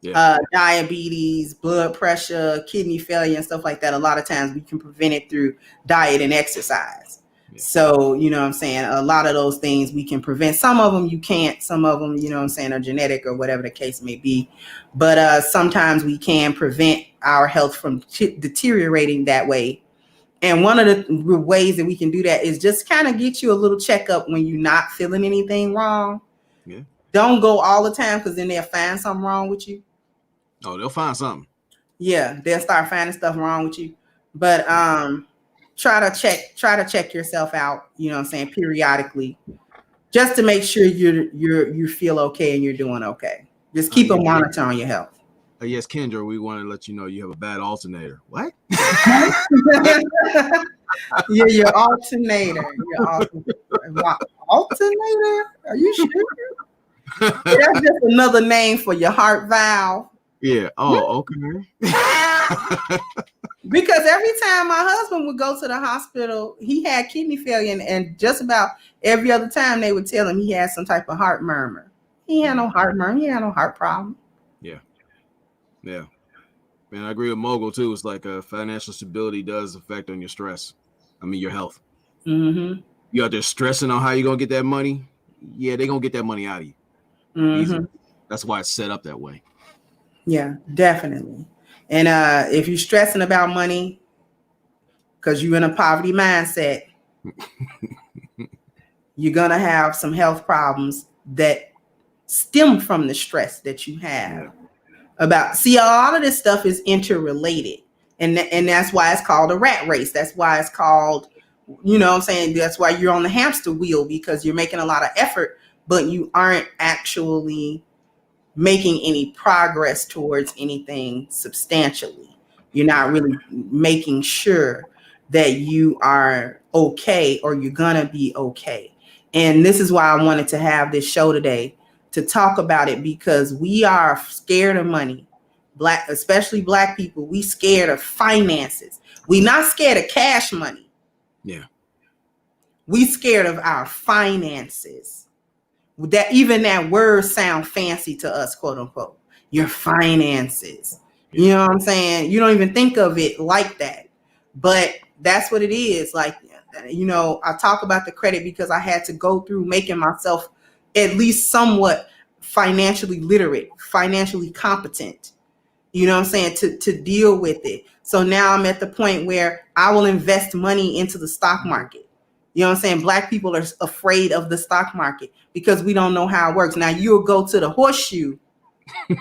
Yeah. Diabetes, blood pressure, kidney failure, and stuff like that. A lot of times we can prevent it through diet and exercise. Yeah. So, what I'm saying, a lot of those things we can prevent. Some of them you can't. Some of them, what I'm saying, are genetic or whatever the case may be. But sometimes we can prevent our health from deteriorating that way. And one of the ways that we can do that is just kind of get you a little checkup when you're not feeling anything wrong. Yeah. Don't go all the time, because then they'll find something wrong with you. Oh, they'll find something. Yeah, they'll start finding stuff wrong with you. But try to check yourself out, periodically, just to make sure you feel okay and you're doing okay. Just keep a monitor on your health. Yes, Kendra, we want to let you know you have a bad alternator. What? Yeah, your alternator. Your alternator? Are you sure? That's just another name for your heart valve. Yeah. Oh, okay. Because every time my husband would go to the hospital, he had kidney failure, and just about every other time they would tell him he had some type of heart murmur. He had no heart murmur. He had no heart problem. Yeah. Yeah. Man, I agree with Mogul too. It's like financial stability does affect on your stress. I mean, your health. Mm-hmm. You out there stressing on how you're going to get that money. Yeah, they're going to get that money out of you. Mm-hmm. That's why it's set up that way. Yeah, definitely. And if you're stressing about money because you're in a poverty mindset, you're going to have some health problems that stem from the stress that you have. See, a lot of this stuff is interrelated. And that's why it's called a rat race. That's why it's called, you know what I'm saying? That's why you're on the hamster wheel, because you're making a lot of effort, but you aren't actually making any progress towards anything substantially. You're not really making sure that you are okay, or you're gonna be okay. And this is why I wanted to have this show today, to talk about it, because we are scared of money. Especially Black people, we scared of finances. We not scared of cash money. Yeah. We scared of our finances. That even that word sound fancy to us, quote unquote. Your finances. You know what I'm saying? You don't even think of it like that. But that's what it is. Like, you know, I talk about the credit because I had to go through making myself at least somewhat financially literate, financially competent. You know what I'm saying? To deal with it. So now I'm at the point where I will invest money into the stock market. You know what I'm saying? Black people are afraid of the stock market because we don't know how it works. Now you'll go to the horseshoe and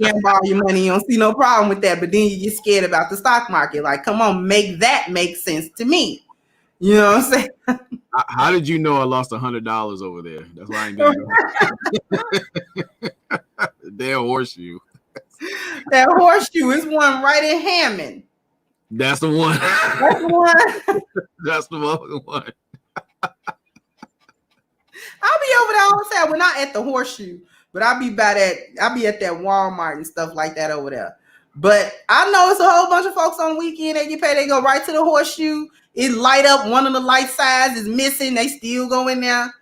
can't borrow your money. You don't see no problem with that. But then you get scared about the stock market. Like, come on, make that make sense to me. You know what I'm saying? How did you know I lost $100 over there? That's why I ain't been damn horseshoe. That horseshoe is one right in Hammond. That's the one. That's the one. That's the one. I'll be over there all the time. We're not at the horseshoe, but I'll be at that Walmart and stuff like that over there. But I know it's a whole bunch of folks on the weekend. They get paid. They go right to the horseshoe. It light up. One of the light sides is missing. They still go in there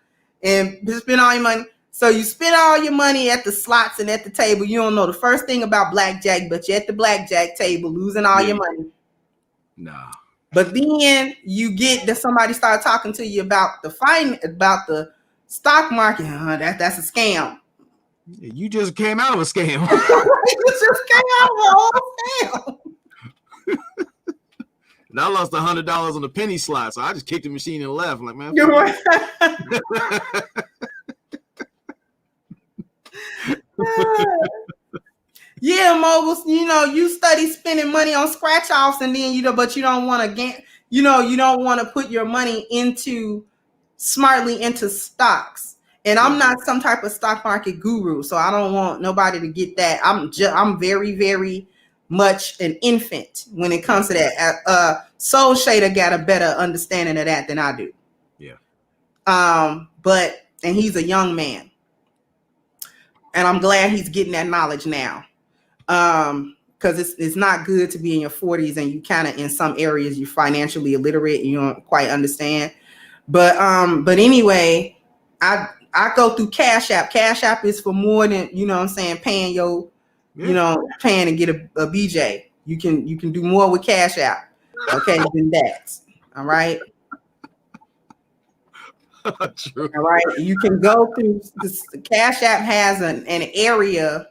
and spend all your money. So you spend all your money at the slots and at the table. You don't know the first thing about blackjack, but you're at the blackjack table losing all your money. Nah. But then you get that somebody start talking to you about the stock market. That's a scam. You just came out of a scam. You just came out of a whole scam. And I lost $100 on the penny slot, so I just kicked the machine and left. I'm like, man. You're right. Yeah, moguls. You know, you study spending money on scratch offs, and then but you don't want to get. You don't want to put your money smartly into stocks. And I'm not some type of stock market guru, so I don't want nobody to get that. I'm very, very much an infant when it comes to that. Soul Shader got a better understanding of that than I do. Yeah. And he's a young man, and I'm glad he's getting that knowledge now. Because it's not good to be in your 40s and you kind of in some areas you're financially illiterate and you don't quite understand. But anyway, I go through Cash App. Cash App is for more than, you know what I'm saying, paying paying to get a BJ. You can do more with Cash App, okay, than that. All right. True. All right. You can go through this. Cash App has an area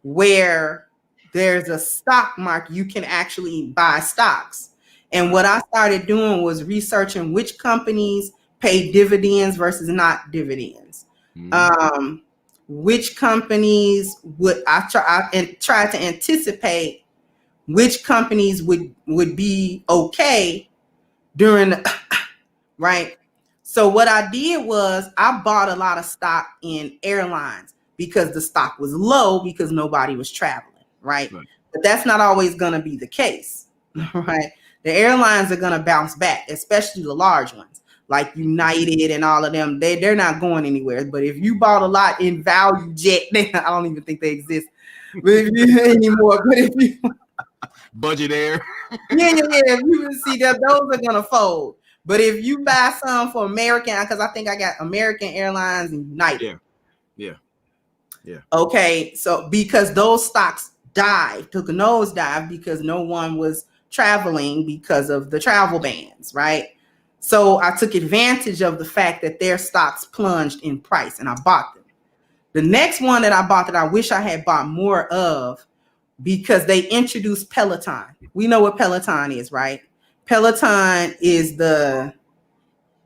where there's a stock market. You can actually buy stocks. And what I started doing was researching which companies pay dividends versus not dividends. Mm-hmm. Which companies I try to anticipate which companies would be okay during right. So what I did was I bought a lot of stock in airlines. because the stock was low because nobody was traveling, right? But that's not always going to be the case, right? The airlines are going to bounce back, especially the large ones like United and all of them. They're not going anywhere. But if you bought a lot in Value Jet, I don't even think they exist anymore. But if you Budget Air, if you see that, those are going to fold. But if you buy some for American, because I think I got American Airlines and United. Yeah. Okay, so because those stocks took a nosedive because no one was traveling because of the travel bans, right? So I took advantage of the fact that their stocks plunged in price and I bought them. The next one that I bought that I wish I had bought more of, because they introduced Peloton. We know what Peloton is, right? Peloton is the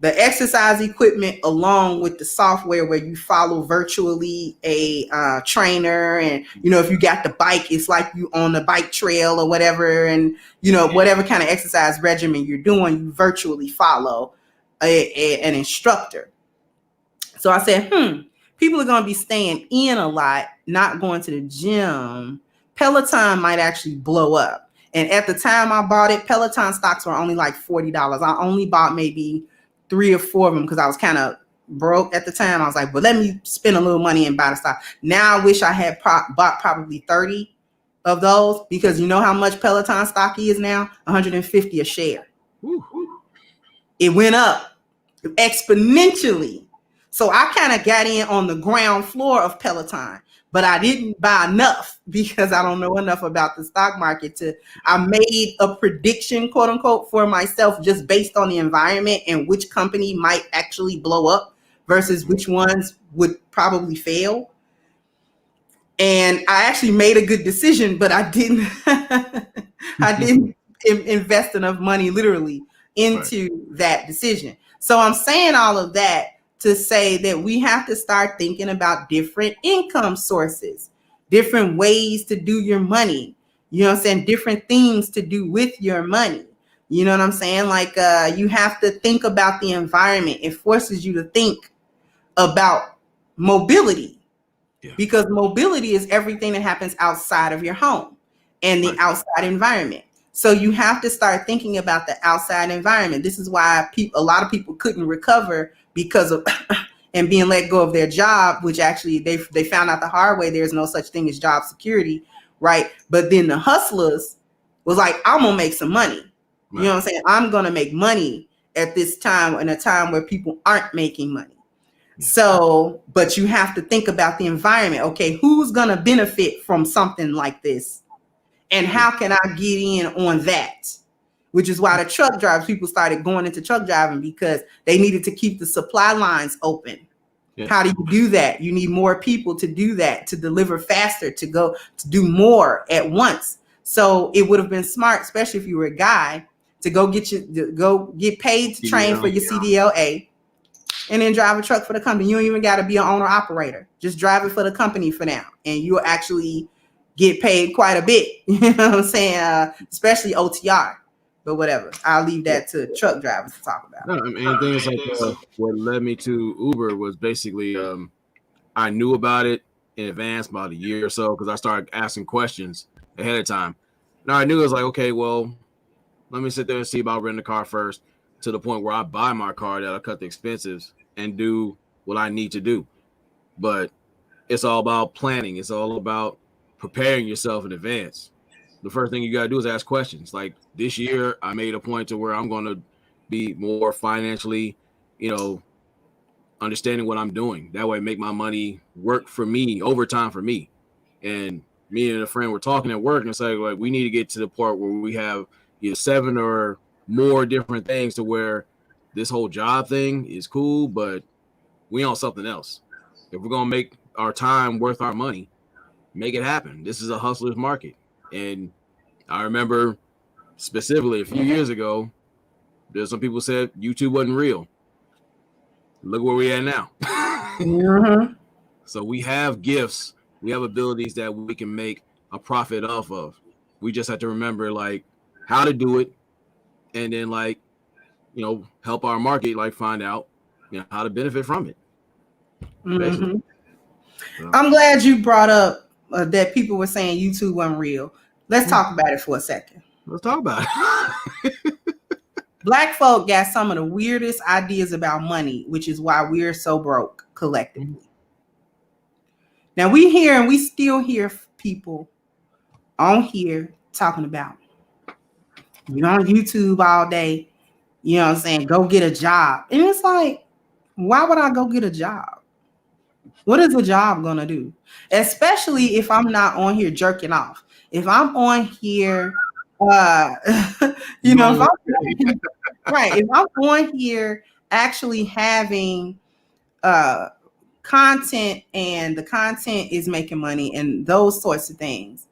exercise equipment along with the software where you follow virtually a trainer. And, if you got the bike, it's like you on the bike trail or whatever. And, whatever kind of exercise regimen you're doing, you virtually follow an instructor. So I said, people are going to be staying in a lot, not going to the gym. Peloton might actually blow up. And at the time I bought it, Peloton stocks were only like $40. I only bought maybe 3 or 4 of them because I was kind of broke at the time. I was like, but let me spend a little money and buy the stock. Now I wish I had bought probably 30 of those, because you know how much Peloton stock is now? $150 a share. It went up exponentially. So I kind of got in on the ground floor of Peloton, but I didn't buy enough because I don't know enough about the stock market I made a prediction, quote unquote, for myself just based on the environment and which company might actually blow up versus which ones would probably fail. And I actually made a good decision, but I didn't invest enough money literally into that decision. So I'm saying all of that to say that we have to start thinking about different income sources, different ways to do your money. You know what I'm saying? Different things to do with your money. You know what I'm saying? Like you have to think about the environment. It forces you to think about mobility, because mobility is everything that happens outside of your home and the outside environment. So you have to start thinking about the outside environment. This is why a lot of people couldn't recover because of and being let go of their job, which actually they found out the hard way. There's no such thing as job security, right? But then the hustlers was like, I'm gonna make some money. You know what I'm saying? I'm gonna make money at this time, in a time where people aren't making money. So, but you have to think about the environment. Okay, who's gonna benefit from something like this? And how can I get in on that? Which is why the truck drivers, people started going into truck driving because they needed to keep the supply lines open. How do you do that? You need more people to do that, to deliver faster, to do more at once. So it would have been smart, especially if you were a guy, to go get paid to train for your CDLA and then drive a truck for the company. You don't even got to be an owner operator. Just drive it for the company for now. And you'll actually get paid quite a bit. You know what I'm saying? Especially OTR. But whatever. I'll leave that to truck drivers to talk about. No, I mean, the thing is like what led me to Uber was basically I knew about it in advance, about a year or so, because I started asking questions ahead of time. Now I knew it was like, okay, well, let me sit there and see about renting a car first, to the point where I buy my car, that'll cut the expenses and do what I need to do. But it's all about planning. It's all about preparing yourself in advance. The first thing you got to do is ask questions. Like this year, I made a point to where I'm going to be more financially, understanding what I'm doing. That way, make my money work for me, overtime for me. And me and a friend were talking at work and saying, like, we need to get to the part where we have 7 or more different things to where this whole job thing is cool, but we on something else. If we're going to make our time worth our money, make it happen. This is a hustler's market. And I remember specifically a few years ago, there's some people said YouTube wasn't real. Look where we at now. So we have gifts, we have abilities that we can make a profit off of. We just have to remember like how to do it, and then like, help our market like find out, how to benefit from it. Mm-hmm. So, I'm glad you brought up that people were saying YouTube wasn't real. Let's talk about it for a second. let's talk about it. Black folk got some of the weirdest ideas about money, which is why we're so broke collectively. Now we still hear people on here talking about you on YouTube all day, you know what I'm saying? Go get a job. And it's like, why would I go get a job? What is a job gonna do? Especially if I'm not on here jerking off. If I'm on here, you know, if I'm right, if I'm on here actually having content and the content is making money and those sorts of things,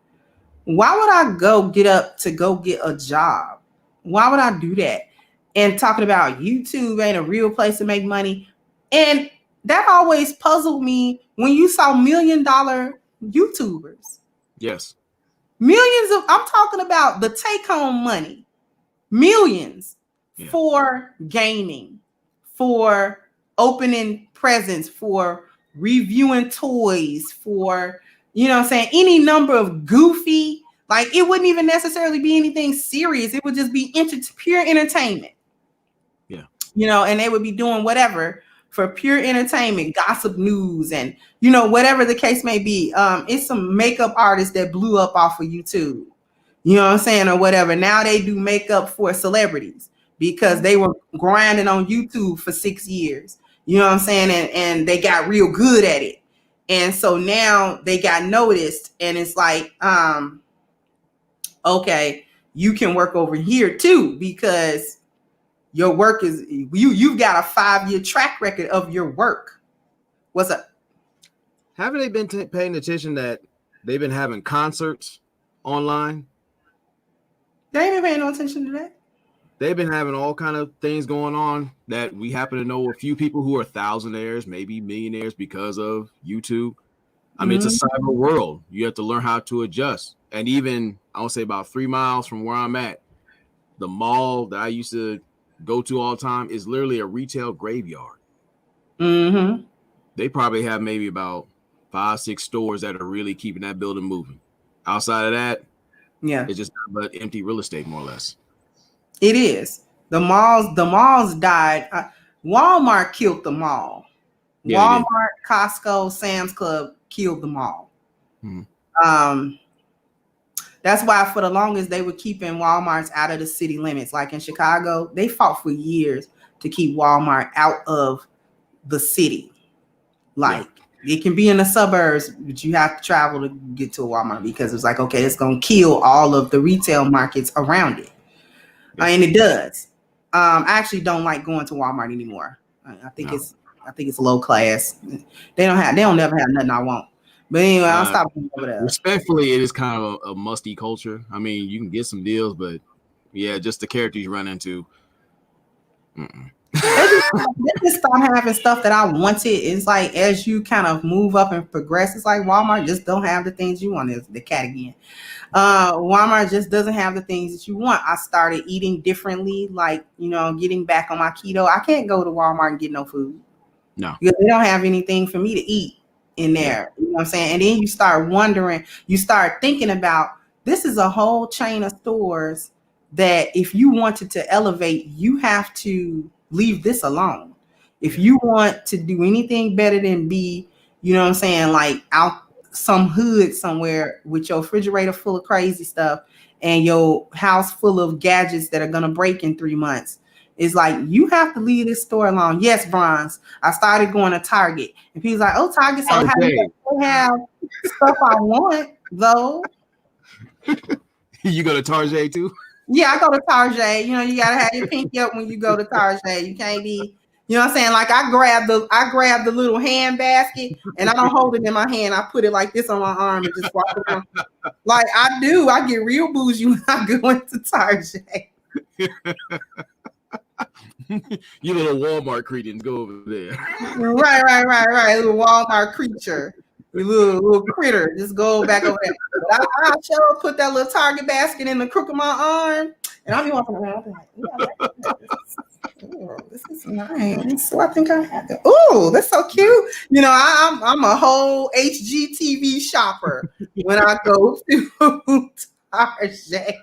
why would I go get up to go get a job? Why would I do that? And talking about YouTube ain't a real place to make money. And that always puzzled me when you saw $1 million YouTubers. Yes. Millions of, I'm talking about the take home money, millions for gaming, for opening presents, for reviewing toys, for, you know what I'm saying, any number of goofy, like it wouldn't even necessarily be anything serious. It would just be pure entertainment. Yeah. You know, and they would be doing whatever for pure entertainment, gossip news, and, you know, whatever the case may be. It's some makeup artists that blew up off of YouTube, you know what I'm saying, or whatever. Now they do makeup for celebrities because they were grinding on YouTube for 6 years, you know what I'm saying, and they got real good at it. And so now they got noticed, and it's like, okay, you can work over here too, because your work is, you've got a 5-year track record of your work. What's up? Haven't they been paying attention that they've been having concerts online? They ain't been paying no attention to that. They've been having all kind of things going on that we happen to know a few people who are thousandaires, maybe millionaires because of YouTube. I mean, it's a cyber world. You have to learn how to adjust. And even, I would say about 3 miles from where I'm at, the mall that I used to go to all the time is literally a retail graveyard. Mm-hmm. They probably have maybe about 5-6 stores that are really keeping that building moving. Outside of that, it's just but empty real estate, more or less. It is. The malls died. Walmart killed the mall. Yeah, Walmart, Costco, Sam's Club killed the mall. That's why for the longest they were keeping Walmarts out of the city limits. Like in Chicago, they fought for years to keep Walmart out of the city. Like it can be in the suburbs, but you have to travel to get to a Walmart because it's like, okay, it's going to kill all of the retail markets around it. And it does. I actually don't like going to Walmart anymore. I think it's low class. They'll never have nothing I want. But anyway, I'll stop going over there. Respectfully, it is kind of a musty culture. I mean, you can get some deals, but yeah, just the characters you run into. They just start having stuff that I wanted. It's like as you kind of move up and progress, it's like Walmart just don't have the things you want. Is the cat again. Walmart just doesn't have the things that you want. I started eating differently, like, you know, getting back on my keto. I can't go to Walmart and get no food. No. Because they don't have anything for me to eat in there. You know what I'm saying? And then you start wondering, you start thinking about, this is a whole chain of stores that if you wanted to elevate, you have to leave this alone. If you want to do anything better than be, you know what I'm saying, like out some hood somewhere with your refrigerator full of crazy stuff and your house full of gadgets that are going to break in 3 months, it's like, you have to leave this store alone. Yes, Bronze. I started going to Target and people's like, oh, Target, so how do you have stuff I want though? You go to Target too? Yeah, I go to Target. You know, you gotta have your pinky up when you go to Target. You can't be, you know what I'm saying? Like I grab the little hand basket and I don't hold it in my hand. I put it like this on my arm and just walk around. Like I do. I get real bougie when I go into Target. You little Walmart cretins, go over there. Right. Little Walmart creature. You little critter. Just go back over there. But I'll sure put that little Target basket in the crook of my arm. And I'll be walking around like, Oh, this is nice. So I think I have to. Oh, that's so cute. You know, I'm a whole HGTV shopper when I go to Target.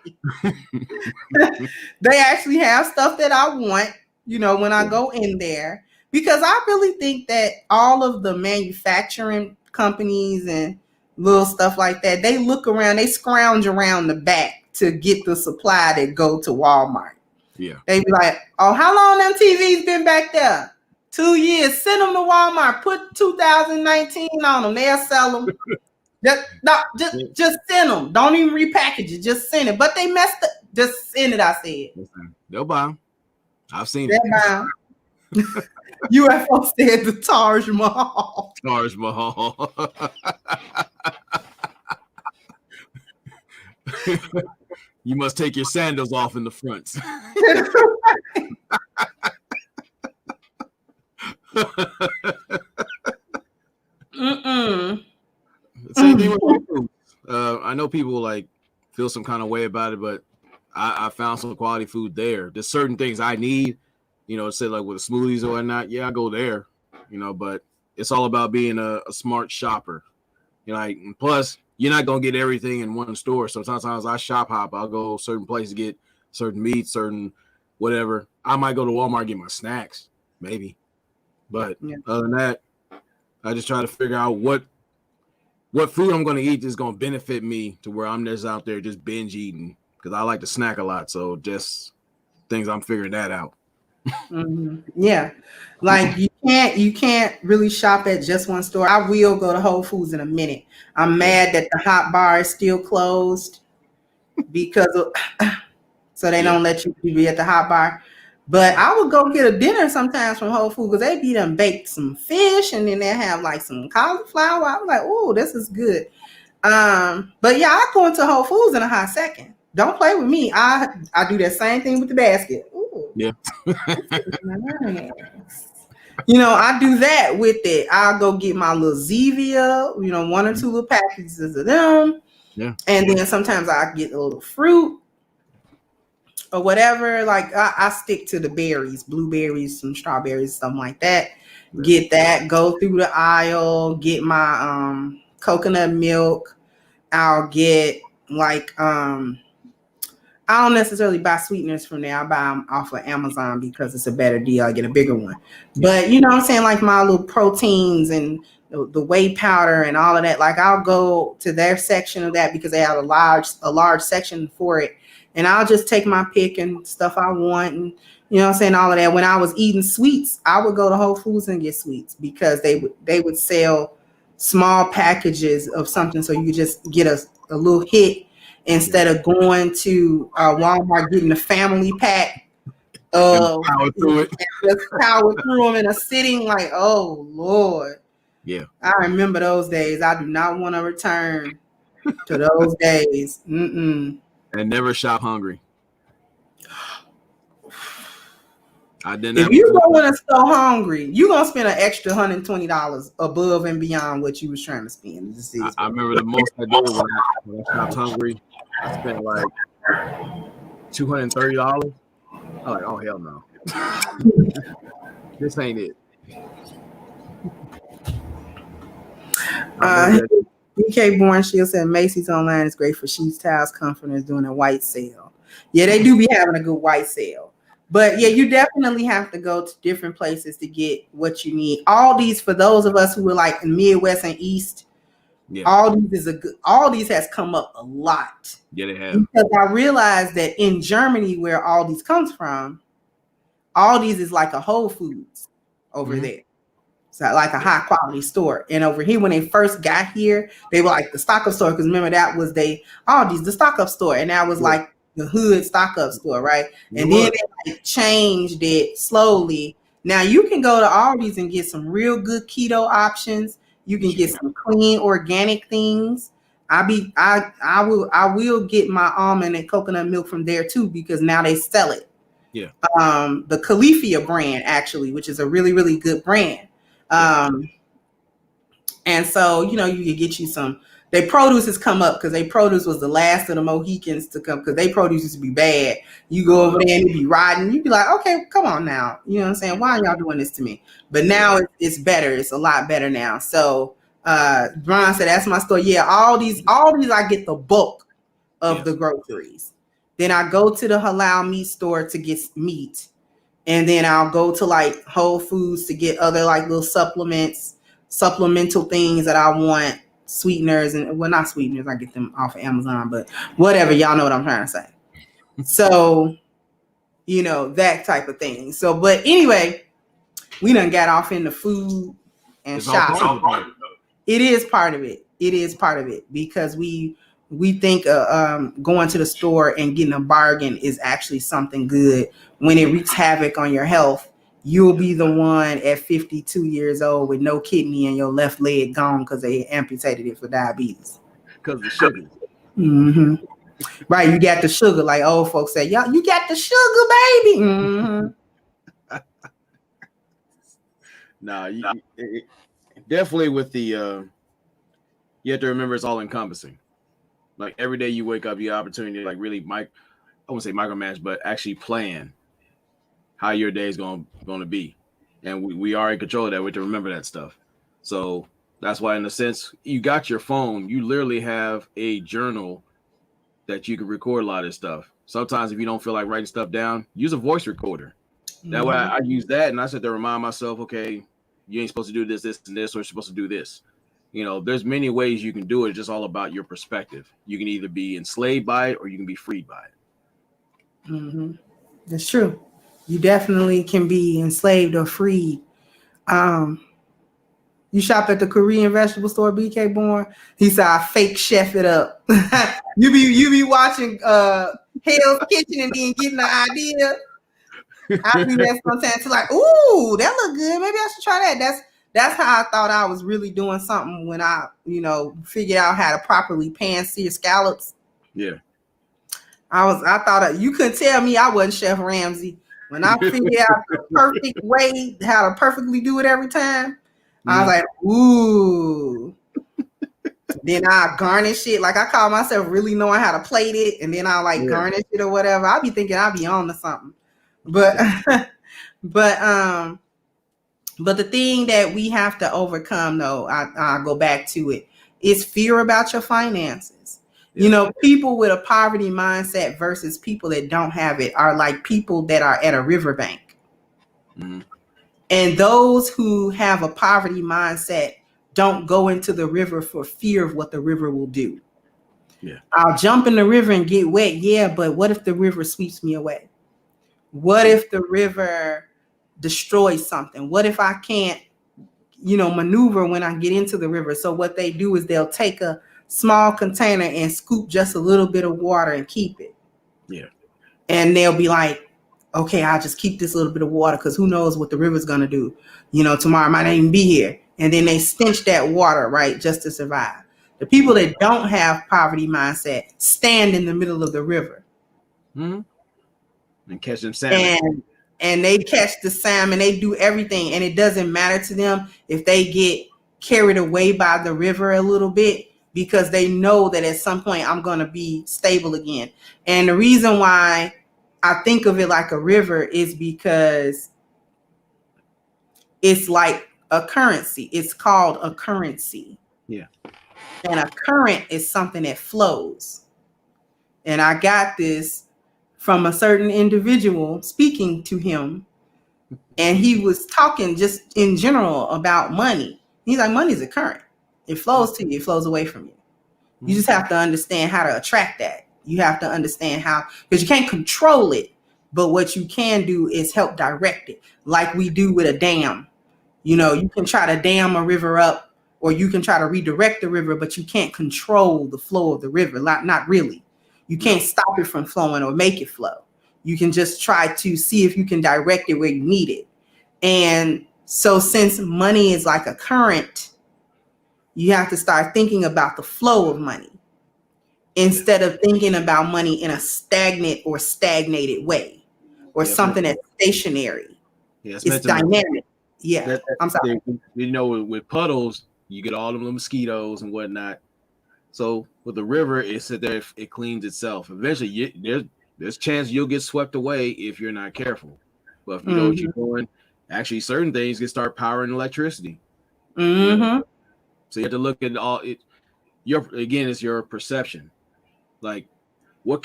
They actually have stuff that I want, you know, when I go in there, because I really think that all of the manufacturing companies and little stuff like that, they look around, they scrounge around the back to get the supply that go to Walmart. Yeah. They be like, oh, how long them TVs been back there? 2 years. Send them to Walmart. Put 2019 on them. They'll sell them. Just send them. Don't even repackage it. Just send it. But they messed up. Just send it, I said. They'll buy them. I've seen it. UFO said the Taj Mahal. Taj Mahal. You must take your sandals off in the front. Same thing with food. I know people like feel some kind of way about it, but I found some quality food there. There's certain things I need, you know, say like with smoothies or whatnot. Yeah, I go there, you know, but it's all about being a smart shopper. You know, like, plus you're not gonna get everything in one store. So sometimes I shop hop. I'll go certain places to get certain meat, certain whatever. I might go to Walmart and get my snacks, maybe. But other than that, I just try to figure out what food I'm gonna eat is gonna benefit me to where I'm just out there just binge eating, because I like to snack a lot. So just things I'm figuring that out. Mm-hmm. Yeah, like you can't really shop at just one store. I will go to Whole Foods in a minute. I'm mad that the hot bar is still closed because of, so they don't let you be at the hot bar. But I would go get a dinner sometimes from Whole Foods, because they be done baked some fish and then they have like some cauliflower. I was like, oh, this is good. But yeah, I go into Whole Foods in a hot second. Don't play with me. I do that same thing with the basket. Ooh, yeah. Nice. You know, I do that with it. I'll go get my little Zevia, you know, 1 or 2 little packages of them. Yeah. And then sometimes I get a little fruit or whatever. Like I stick to the berries, blueberries, some strawberries, something like that. Yeah. Get that, go through the aisle, get my coconut milk. I'll get like I don't necessarily buy sweeteners from there. I buy them off of Amazon because it's a better deal. I get a bigger one. But you know what I'm saying? Like my little proteins and the whey powder and all of that. Like I'll go to their section of that because they have a large section for it. And I'll just take my pick and stuff I want. And you know what I'm saying? All of that. When I was eating sweets, I would go to Whole Foods and get sweets because they would sell small packages of something. So you just get a little hit, instead of going to Walmart getting the family pack of power through it. Just power through them in a sitting. Like, oh Lord. Yeah. I remember those days. I do not want to return to those days. Mm-mm. And never shop hungry. I didn't. If you go in a store hungry, you're gonna spend an extra $120 above and beyond what you was trying to spend. I remember the most I did when I shopped hungry. I spent like $230. I'm like, oh hell no, this ain't it. DK Born Shield said Macy's online is great for sheets, towels, comforters doing a white sale. Yeah, they do be having a good white sale. But yeah, you definitely have to go to different places to get what you need. Aldi's, for those of us who were like in Midwest and East, Aldi's has come up a lot. Yeah, they have. Because I realized that in Germany, where Aldi's comes from, Aldi's is like a Whole Foods over there. So like a high quality store. And over here, when they first got here, they were like the stock up store. Because remember, that was Aldi's, the stock up store. And that was like the hood stock up store, right? And then they like changed it slowly. Now you can go to Aldi's and get some real good keto options. You can get some clean organic things. I will get my almond and coconut milk from there too, because now they sell it. Yeah. The Califia brand, actually, which is a really, really good brand. And so, you know, you can get you some Their produce has come up because their produce was the last of the Mohicans to come because their produce used to be bad. You go over there and it be rotten. You'd be like, okay, come on now. You know what I'm saying? Why are y'all doing this to me? But now it's better. It's a lot better now. So Brian said, that's my store. Yeah, all these I get the bulk of the groceries. Then I go to the halal meat store to get meat. And then I'll go to like Whole Foods to get other like little supplemental things that I want. Sweeteners and well, not sweeteners. I get them off of Amazon, but whatever. Y'all know what I'm trying to say. So, that type of thing. So, but anyway, we done got off into food and shopping. It is part of it. It is part of it because we think going to the store and getting a bargain is actually something good. When it wreaks havoc on your health, you'll be the one at 52 years old with no kidney and your left leg gone because they amputated it for diabetes. Because of the sugar. Mm-hmm. Right, you got the sugar, like old folks say, y'all, you got the sugar, baby. Mm-hmm. Nah, definitely with the you have to remember it's all encompassing. Like every day you wake up, you have opportunity to like really I won't say micromanage, but actually plan how your day is going to be. And we are in control of that. We have to remember that stuff. So that's why, in a sense, you got your phone. You literally have a journal that you can record a lot of this stuff. Sometimes if you don't feel like writing stuff down, use a voice recorder. That way I use that and I sit there and remind myself, okay, you ain't supposed to do this, and this, or you're supposed to do this. There's many ways you can do it. It's just all about your perspective. You can either be enslaved by it or you can be freed by it. Mm-hmm. That's true. You definitely can be enslaved or freed. You shop at the Korean vegetable store, BK Born. He said, I fake chef it up. you be watching Hell's Kitchen and then getting the idea. I do that sometimes. Like, ooh, that look good. Maybe I should try that. That's how I thought I was really doing something when I, figured out how to properly pan sear scallops. Yeah. I thought you couldn't tell me I wasn't Chef Ramsay. When I figured out the perfect way, how to perfectly do it every time, I was like, ooh. Then I garnish it. Like I call myself really knowing how to plate it, and then I garnish it or whatever. I'll be thinking I'll be on to something. But but the thing that we have to overcome, though, I'll go back to it, is fear about your finances. Yeah. People with a poverty mindset versus people that don't have it are like people that are at a riverbank. Mm-hmm. And those who have a poverty mindset don't go into the river for fear of what the river will do. Yeah. I'll jump in the river and get wet. Yeah, but what if the river sweeps me away? What if the river destroys something? What if I can't, maneuver when I get into the river? So what they do is they'll take a small container and scoop just a little bit of water and keep it. Yeah. And they'll be like, okay, I'll just keep this little bit of water because who knows what the river's going to do. Tomorrow I might not even be here. And then they stench that water, right, just to survive. The people that don't have poverty mindset stand in the middle of the river. Mm-hmm. And catch them salmon. And they catch the salmon. They do everything. And it doesn't matter to them if they get carried away by the river a little bit, because they know that at some point I'm going to be stable again. And the reason why I think of it like a river is because it's like a currency. It's called a currency. Yeah. And a current is something that flows. And I got this from a certain individual speaking to him. And he was talking just in general about money. He's like, money is a current. It flows to you. It flows away from you. You just have to understand how to attract that. You have to understand how, because you can't control it. But what you can do is help direct it, like we do with a dam. You can try to dam a river up, or you can try to redirect the river, but you can't control the flow of the river. Not really. You can't stop it from flowing or make it flow. You can just try to see if you can direct it where you need it. And so since money is like a current, you have to start thinking about the flow of money instead of thinking about money in a stagnant or stagnated way, or something that's stationary. Yeah, it's dynamic. I'm sorry. With puddles, you get all of the mosquitoes and whatnot. So with the river, it's sit there, it cleans itself. Eventually, there's chance you'll get swept away if you're not careful. But if you know what you're doing, actually certain things can start powering electricity. You know? So you have to look at all it. It's your perception. Like,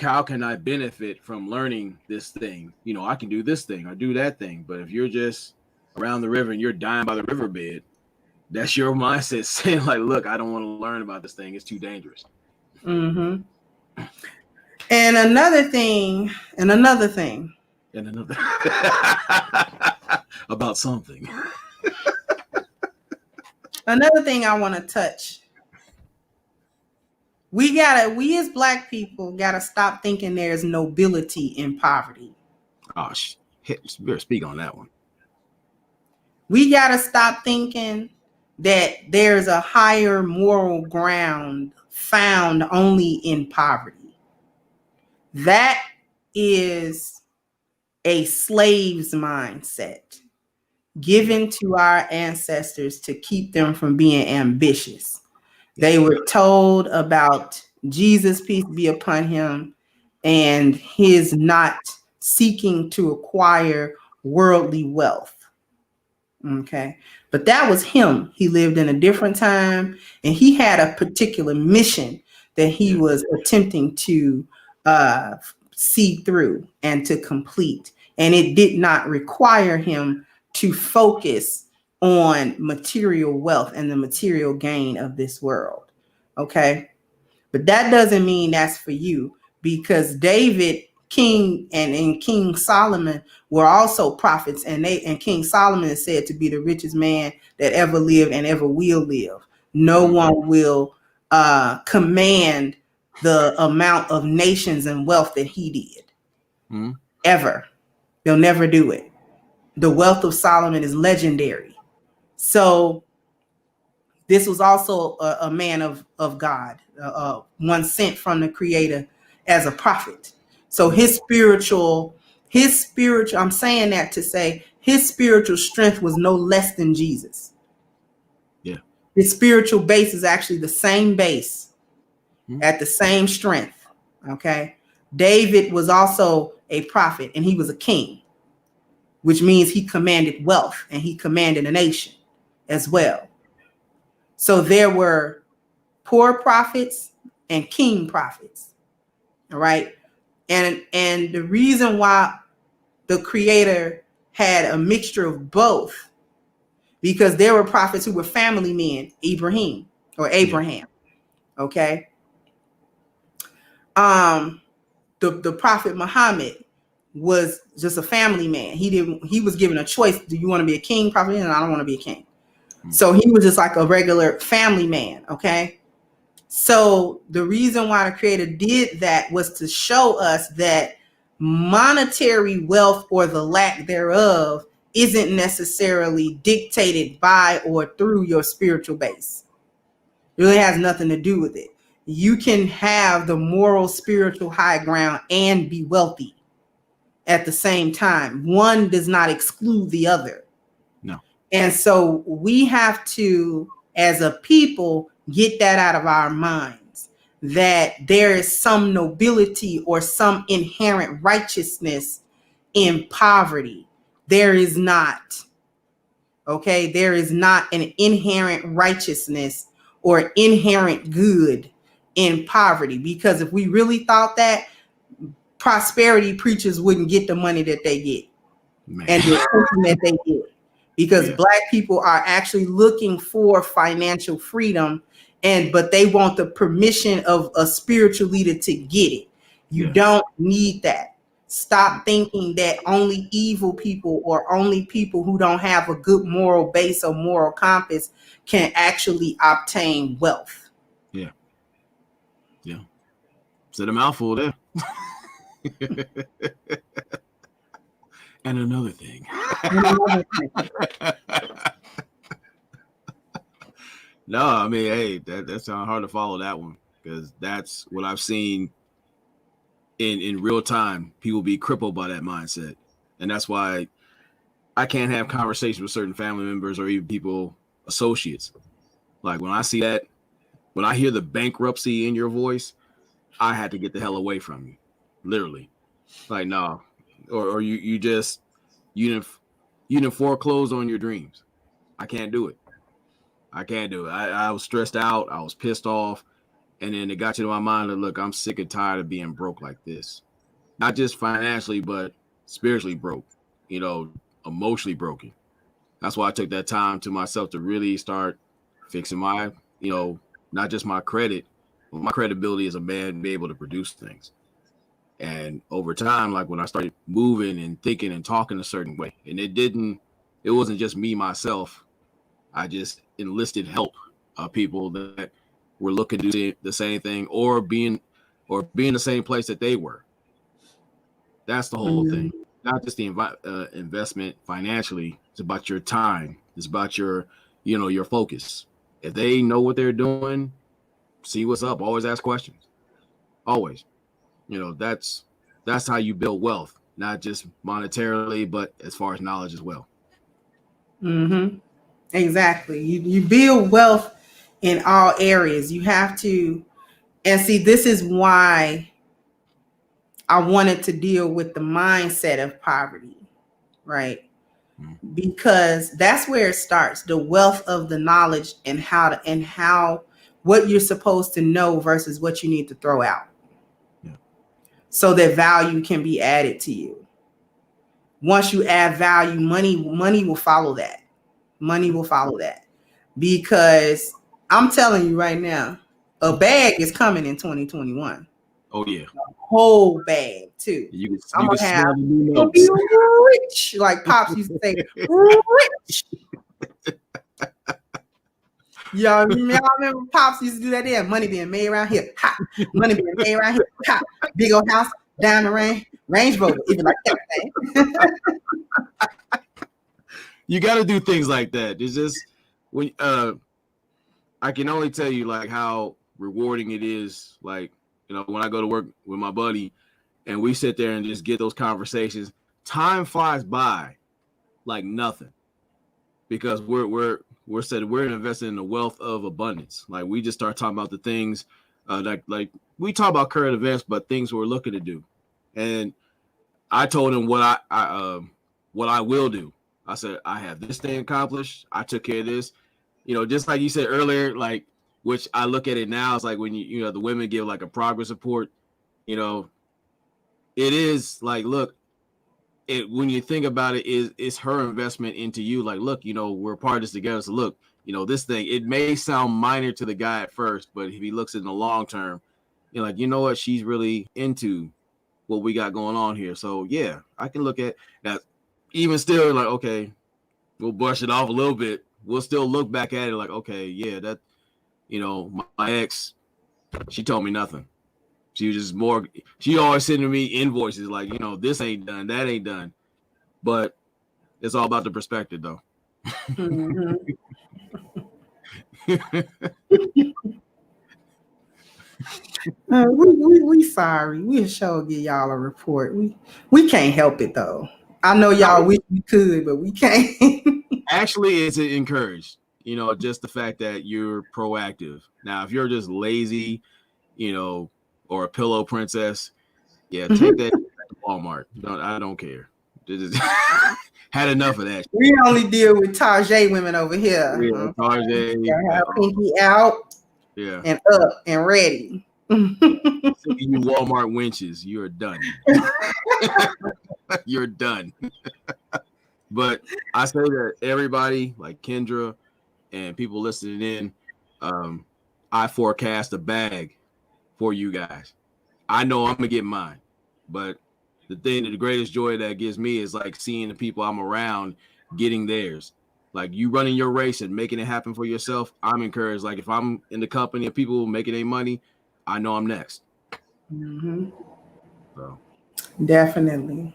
how can I benefit from learning this thing? You know, I can do this thing or do that thing. But if you're just around the river and you're dying by the riverbed, that's your mindset saying, like, look, I don't want to learn about this thing. It's too dangerous. And another thing. About something. Another thing I want to touch. We as Black people gotta stop thinking there's nobility in poverty. Oh, better speak on that one. We gotta stop thinking that there's a higher moral ground found only in poverty. That is a slave's mindset given to our ancestors to keep them from being ambitious. They were told about Jesus, peace be upon him, and his not seeking to acquire worldly wealth. Okay. But that was him. He lived in a different time, and he had a particular mission that he was attempting to see through and to complete. And it did not require him to focus on material wealth and the material gain of this world. Okay. But that doesn't mean that's for you, because David, King, and King Solomon were also prophets, and King Solomon is said to be the richest man that ever lived and ever will live. No one will command the amount of nations and wealth that he did. Ever. They'll never do it. The wealth of Solomon is legendary. So this was also a man of God, one sent from the Creator as a prophet. So his spiritual, I'm saying that to say his spiritual strength was no less than Jesus. Yeah. His spiritual base is actually the same base at the same strength. Okay. David was also a prophet, and he was a king, which means he commanded wealth and he commanded a nation as well. So there were poor prophets and king prophets. All right. And the reason why the Creator had a mixture of both, because there were prophets who were family men, Abraham. Okay. The prophet Muhammad was just a family man. He was given a choice. Do you want to be a king, prophet? And I don't want to be a king. So he was just like a regular family man. Okay. So the reason why the Creator did that was to show us that monetary wealth, or the lack thereof, isn't necessarily dictated by or through your spiritual base. It really has nothing to do with it. You can have the moral, spiritual high ground and be wealthy at the same time. One does not exclude the other. No. And so we have to, as a people, get that out of our minds, that there is some nobility or some inherent righteousness in poverty. There is not. Okay, there is not an inherent righteousness or inherent good in poverty, because if we really thought that, prosperity preachers wouldn't get the money that they get. And the attention that they get, because Black people are actually looking for financial freedom, but they want the permission of a spiritual leader to get it. You don't need that. Stop thinking that only evil people or only people who don't have a good moral base or moral compass can actually obtain wealth. Yeah. Said a mouthful there. And another thing. No, I mean, hey, that sounds hard to follow that one, because that's what I've seen in real time. People be crippled by that mindset, and that's why I can't have conversations with certain family members or even people, associates. Like when I see that, When I hear the bankruptcy in your voice, I had to get the hell away from you, literally. Like no, or you just you didn't foreclose on your dreams. I can't do it. I can't do it. I was stressed out. I was pissed off, and then it got into my mind that look, I'm sick and tired of being broke like this. Not just financially, but spiritually broke. You know, emotionally broken. That's why I took that time to myself to really start fixing my, not just my credit, but my credibility as a man, be able to produce things. And over time, like when I started moving and thinking and talking a certain way, and it wasn't just me myself. I just enlisted help of people that were looking to do the same thing or being the same place that they were. That's the whole thing. Not just the investment financially. It's about your time. It's about your focus. If they know what they're doing, see what's up. Always ask questions. Always. That's how you build wealth, not just monetarily, but as far as knowledge as well. Mm-hmm. Exactly. You build wealth in all areas. You have to, and see, this is why I wanted to deal with the mindset of poverty, right? Because that's where it starts, the wealth of the knowledge and how what you're supposed to know versus what you need to throw out. Yeah. So that value can be added to you. Once you add value, money will follow that. Money will follow that. Because I'm telling you right now, a bag is coming in 2021. Oh yeah. Whole bag too. You I'm can gonna have smell the new gonna be notes. rich, like Pops used to say, rich. Y'all remember Pops used to do that there? Money being made around here. Ha! Money being made around here. Ha! Big old house, diamond Range Rover, even like that thing. You got to do things like that. It's just when I can only tell you like how rewarding it is. Like when I go to work with my buddy, and we sit there and just get those conversations. Time flies by like nothing because we're investing in the wealth of abundance. Like we just start talking about the things like we talk about current events, but things we're looking to do. And I told him what I will do. I said I have this thing accomplished. I took care of this. Just like you said earlier, like which I look at it now, it's like when the women give like a progress report. It is like, look, when you think about it, it's her investment into you. Like, look, we're part of this together. So look, this thing, it may sound minor to the guy at first, but if he looks in the long term, you're like, you know what, she's really into what we got going on here. So yeah, I can look at that. Even still, like, okay, we'll brush it off a little bit. We'll still look back at it like, okay, yeah, that, my ex, she told me nothing. She was just she always sending me invoices like, this ain't done, that ain't done. But it's all about the perspective, though. Mm-hmm. We sorry. We'll sure give y'all a report. We can't help it though. I know y'all wish we could, but we can't. Actually, it's encouraged. Just the fact that you're proactive. Now, if you're just lazy, or a pillow princess, yeah, take that to Walmart. I don't care. Had enough of that. We only deal with Tarjay women over here. Yeah, Tarjay. Have pinky out, yeah, and up and ready. You Walmart winches, you're done. You're done. But I say that everybody, like Kendra and people listening in, I forecast a bag for you guys. I know I'm gonna get mine, but the greatest joy that gives me is like seeing the people I'm around getting theirs. Like you running your race and making it happen for yourself. I'm encouraged. Like if I'm in the company of people making their money, I know I'm next. Mm-hmm. So definitely.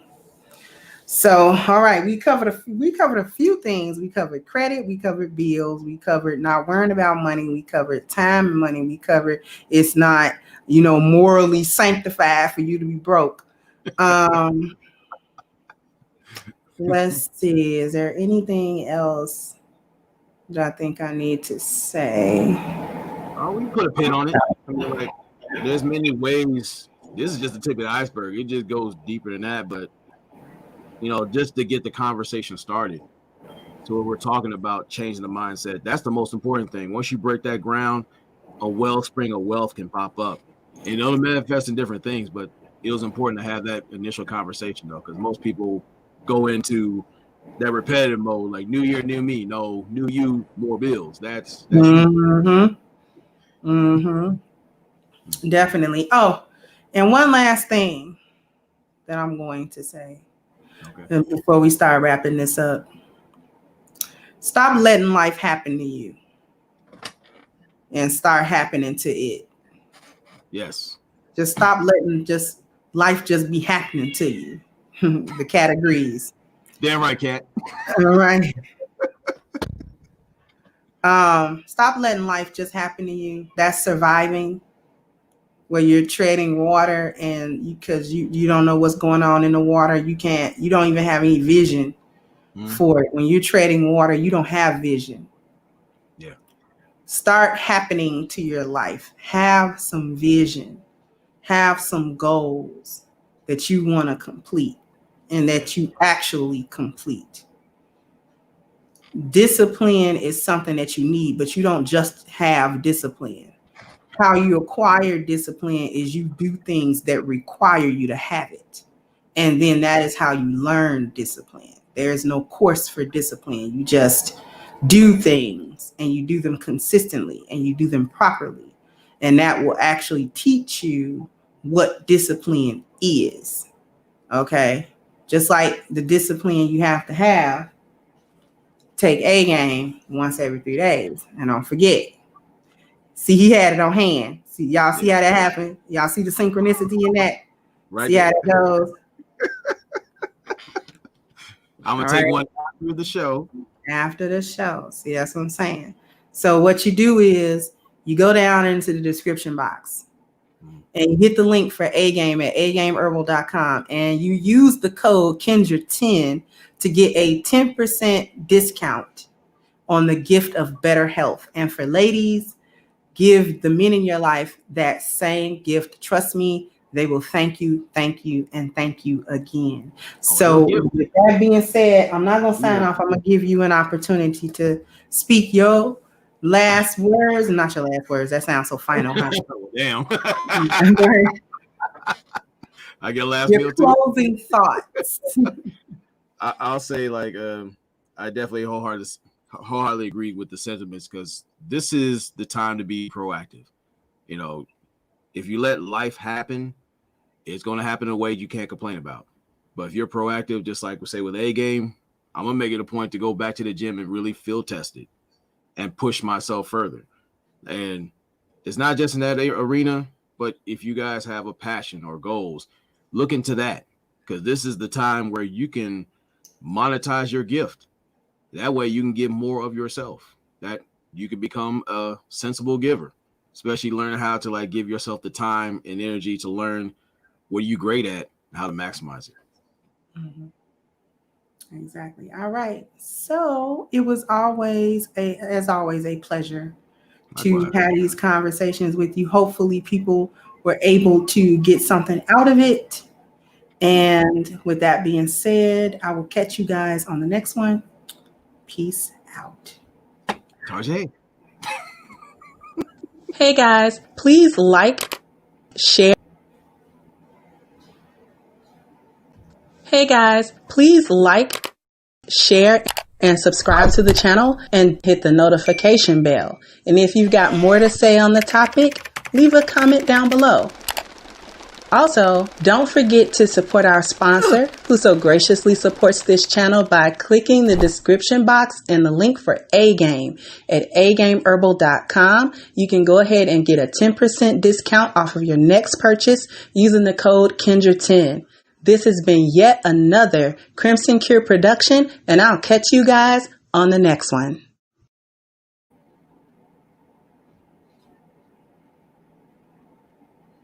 So, all right, we covered a few things. We covered credit, we covered bills, we covered not worrying about money, we covered time and money, we covered it's not, morally sanctified for you to be broke. Let's see, is there anything else that I think I need to say? Oh, we put a pin on it. I mean, like, there's many ways. This is just the tip of the iceberg. It just goes deeper than that. But, just to get the conversation started. So we're talking about changing the mindset. That's the most important thing. Once you break that ground, a wellspring of wealth can pop up. And it'll manifest in different things, but it was important to have that initial conversation, though, because most people go into that repetitive mode, like new year, new me. No, new you, more bills. That's Definitely. Oh, and one last thing that I'm going to say before we start wrapping this up. Stop letting life happen to you and start happening to it. Yes. Just stop letting life just be happening to you. The cat agrees. Damn right, cat. All right. Stop letting life just happen to you. That's surviving, where you're treading water and because you don't know what's going on in the water. You don't even have any vision for it. When you're treading water, you don't have vision. Yeah. Start happening to your life. Have some vision. Have some goals that you want to complete and that you actually complete. Discipline is something that you need, but you don't just have discipline. How you acquire discipline is you do things that require you to have it. And then that is how you learn discipline. There is no course for discipline. You just do things and you do them consistently and you do them properly. And that will actually teach you what discipline is. Okay? Just like the discipline you have to have, take A game once every 3 days and don't forget. See, he had it on hand. See, y'all see how that happened? Y'all see the synchronicity in that? Right. See how that goes? I'm going to take one after the show. After the show. See, that's what I'm saying. So what you do is you go down into the description box and you hit the link for A-Game at agameherbal.com and you use the code Kendra10 to get a 10% discount on the gift of better health. And for ladies, give the men in your life that same gift. Trust me, they will thank you, and thank you again. So with that being said, I'm not going to sign off. I'm going to give you an opportunity to speak your last words. Not your last words. That sounds so final. Huh? Damn. I get a last your meal too. Closing thoughts. I'll say, like, I definitely wholeheartedly agree with the sentiments, because this is the time to be proactive. If you let life happen, it's going to happen in a way you can't complain about. But if you're proactive, just like we say with A-Game, I'm going to make it a point to go back to the gym and really field test it and push myself further. And it's not just in that arena, but if you guys have a passion or goals, look into that, because this is the time where you can monetize your gift. That way you can give more of yourself, that you can become a sensible giver, especially learning how to, like, give yourself the time and energy to learn what you're great at and how to maximize it. Mm-hmm. Exactly. All right. So it was as always a pleasure to have these conversations with you. Hopefully people were able to get something out of it. And with that being said, I will catch you guys on the next one. Peace out. Tarjay. Hey guys, please like, share. Hey guys, please like, share, and subscribe to the channel and hit the notification bell. And if you've got more to say on the topic, leave a comment down below. Also, don't forget to support our sponsor, who so graciously supports this channel by clicking the description box and the link for A-Game at agameherbal.com. You can go ahead and get a 10% discount off of your next purchase using the code Kendra10. This has been yet another Crimson Cure production, and I'll catch you guys on the next one.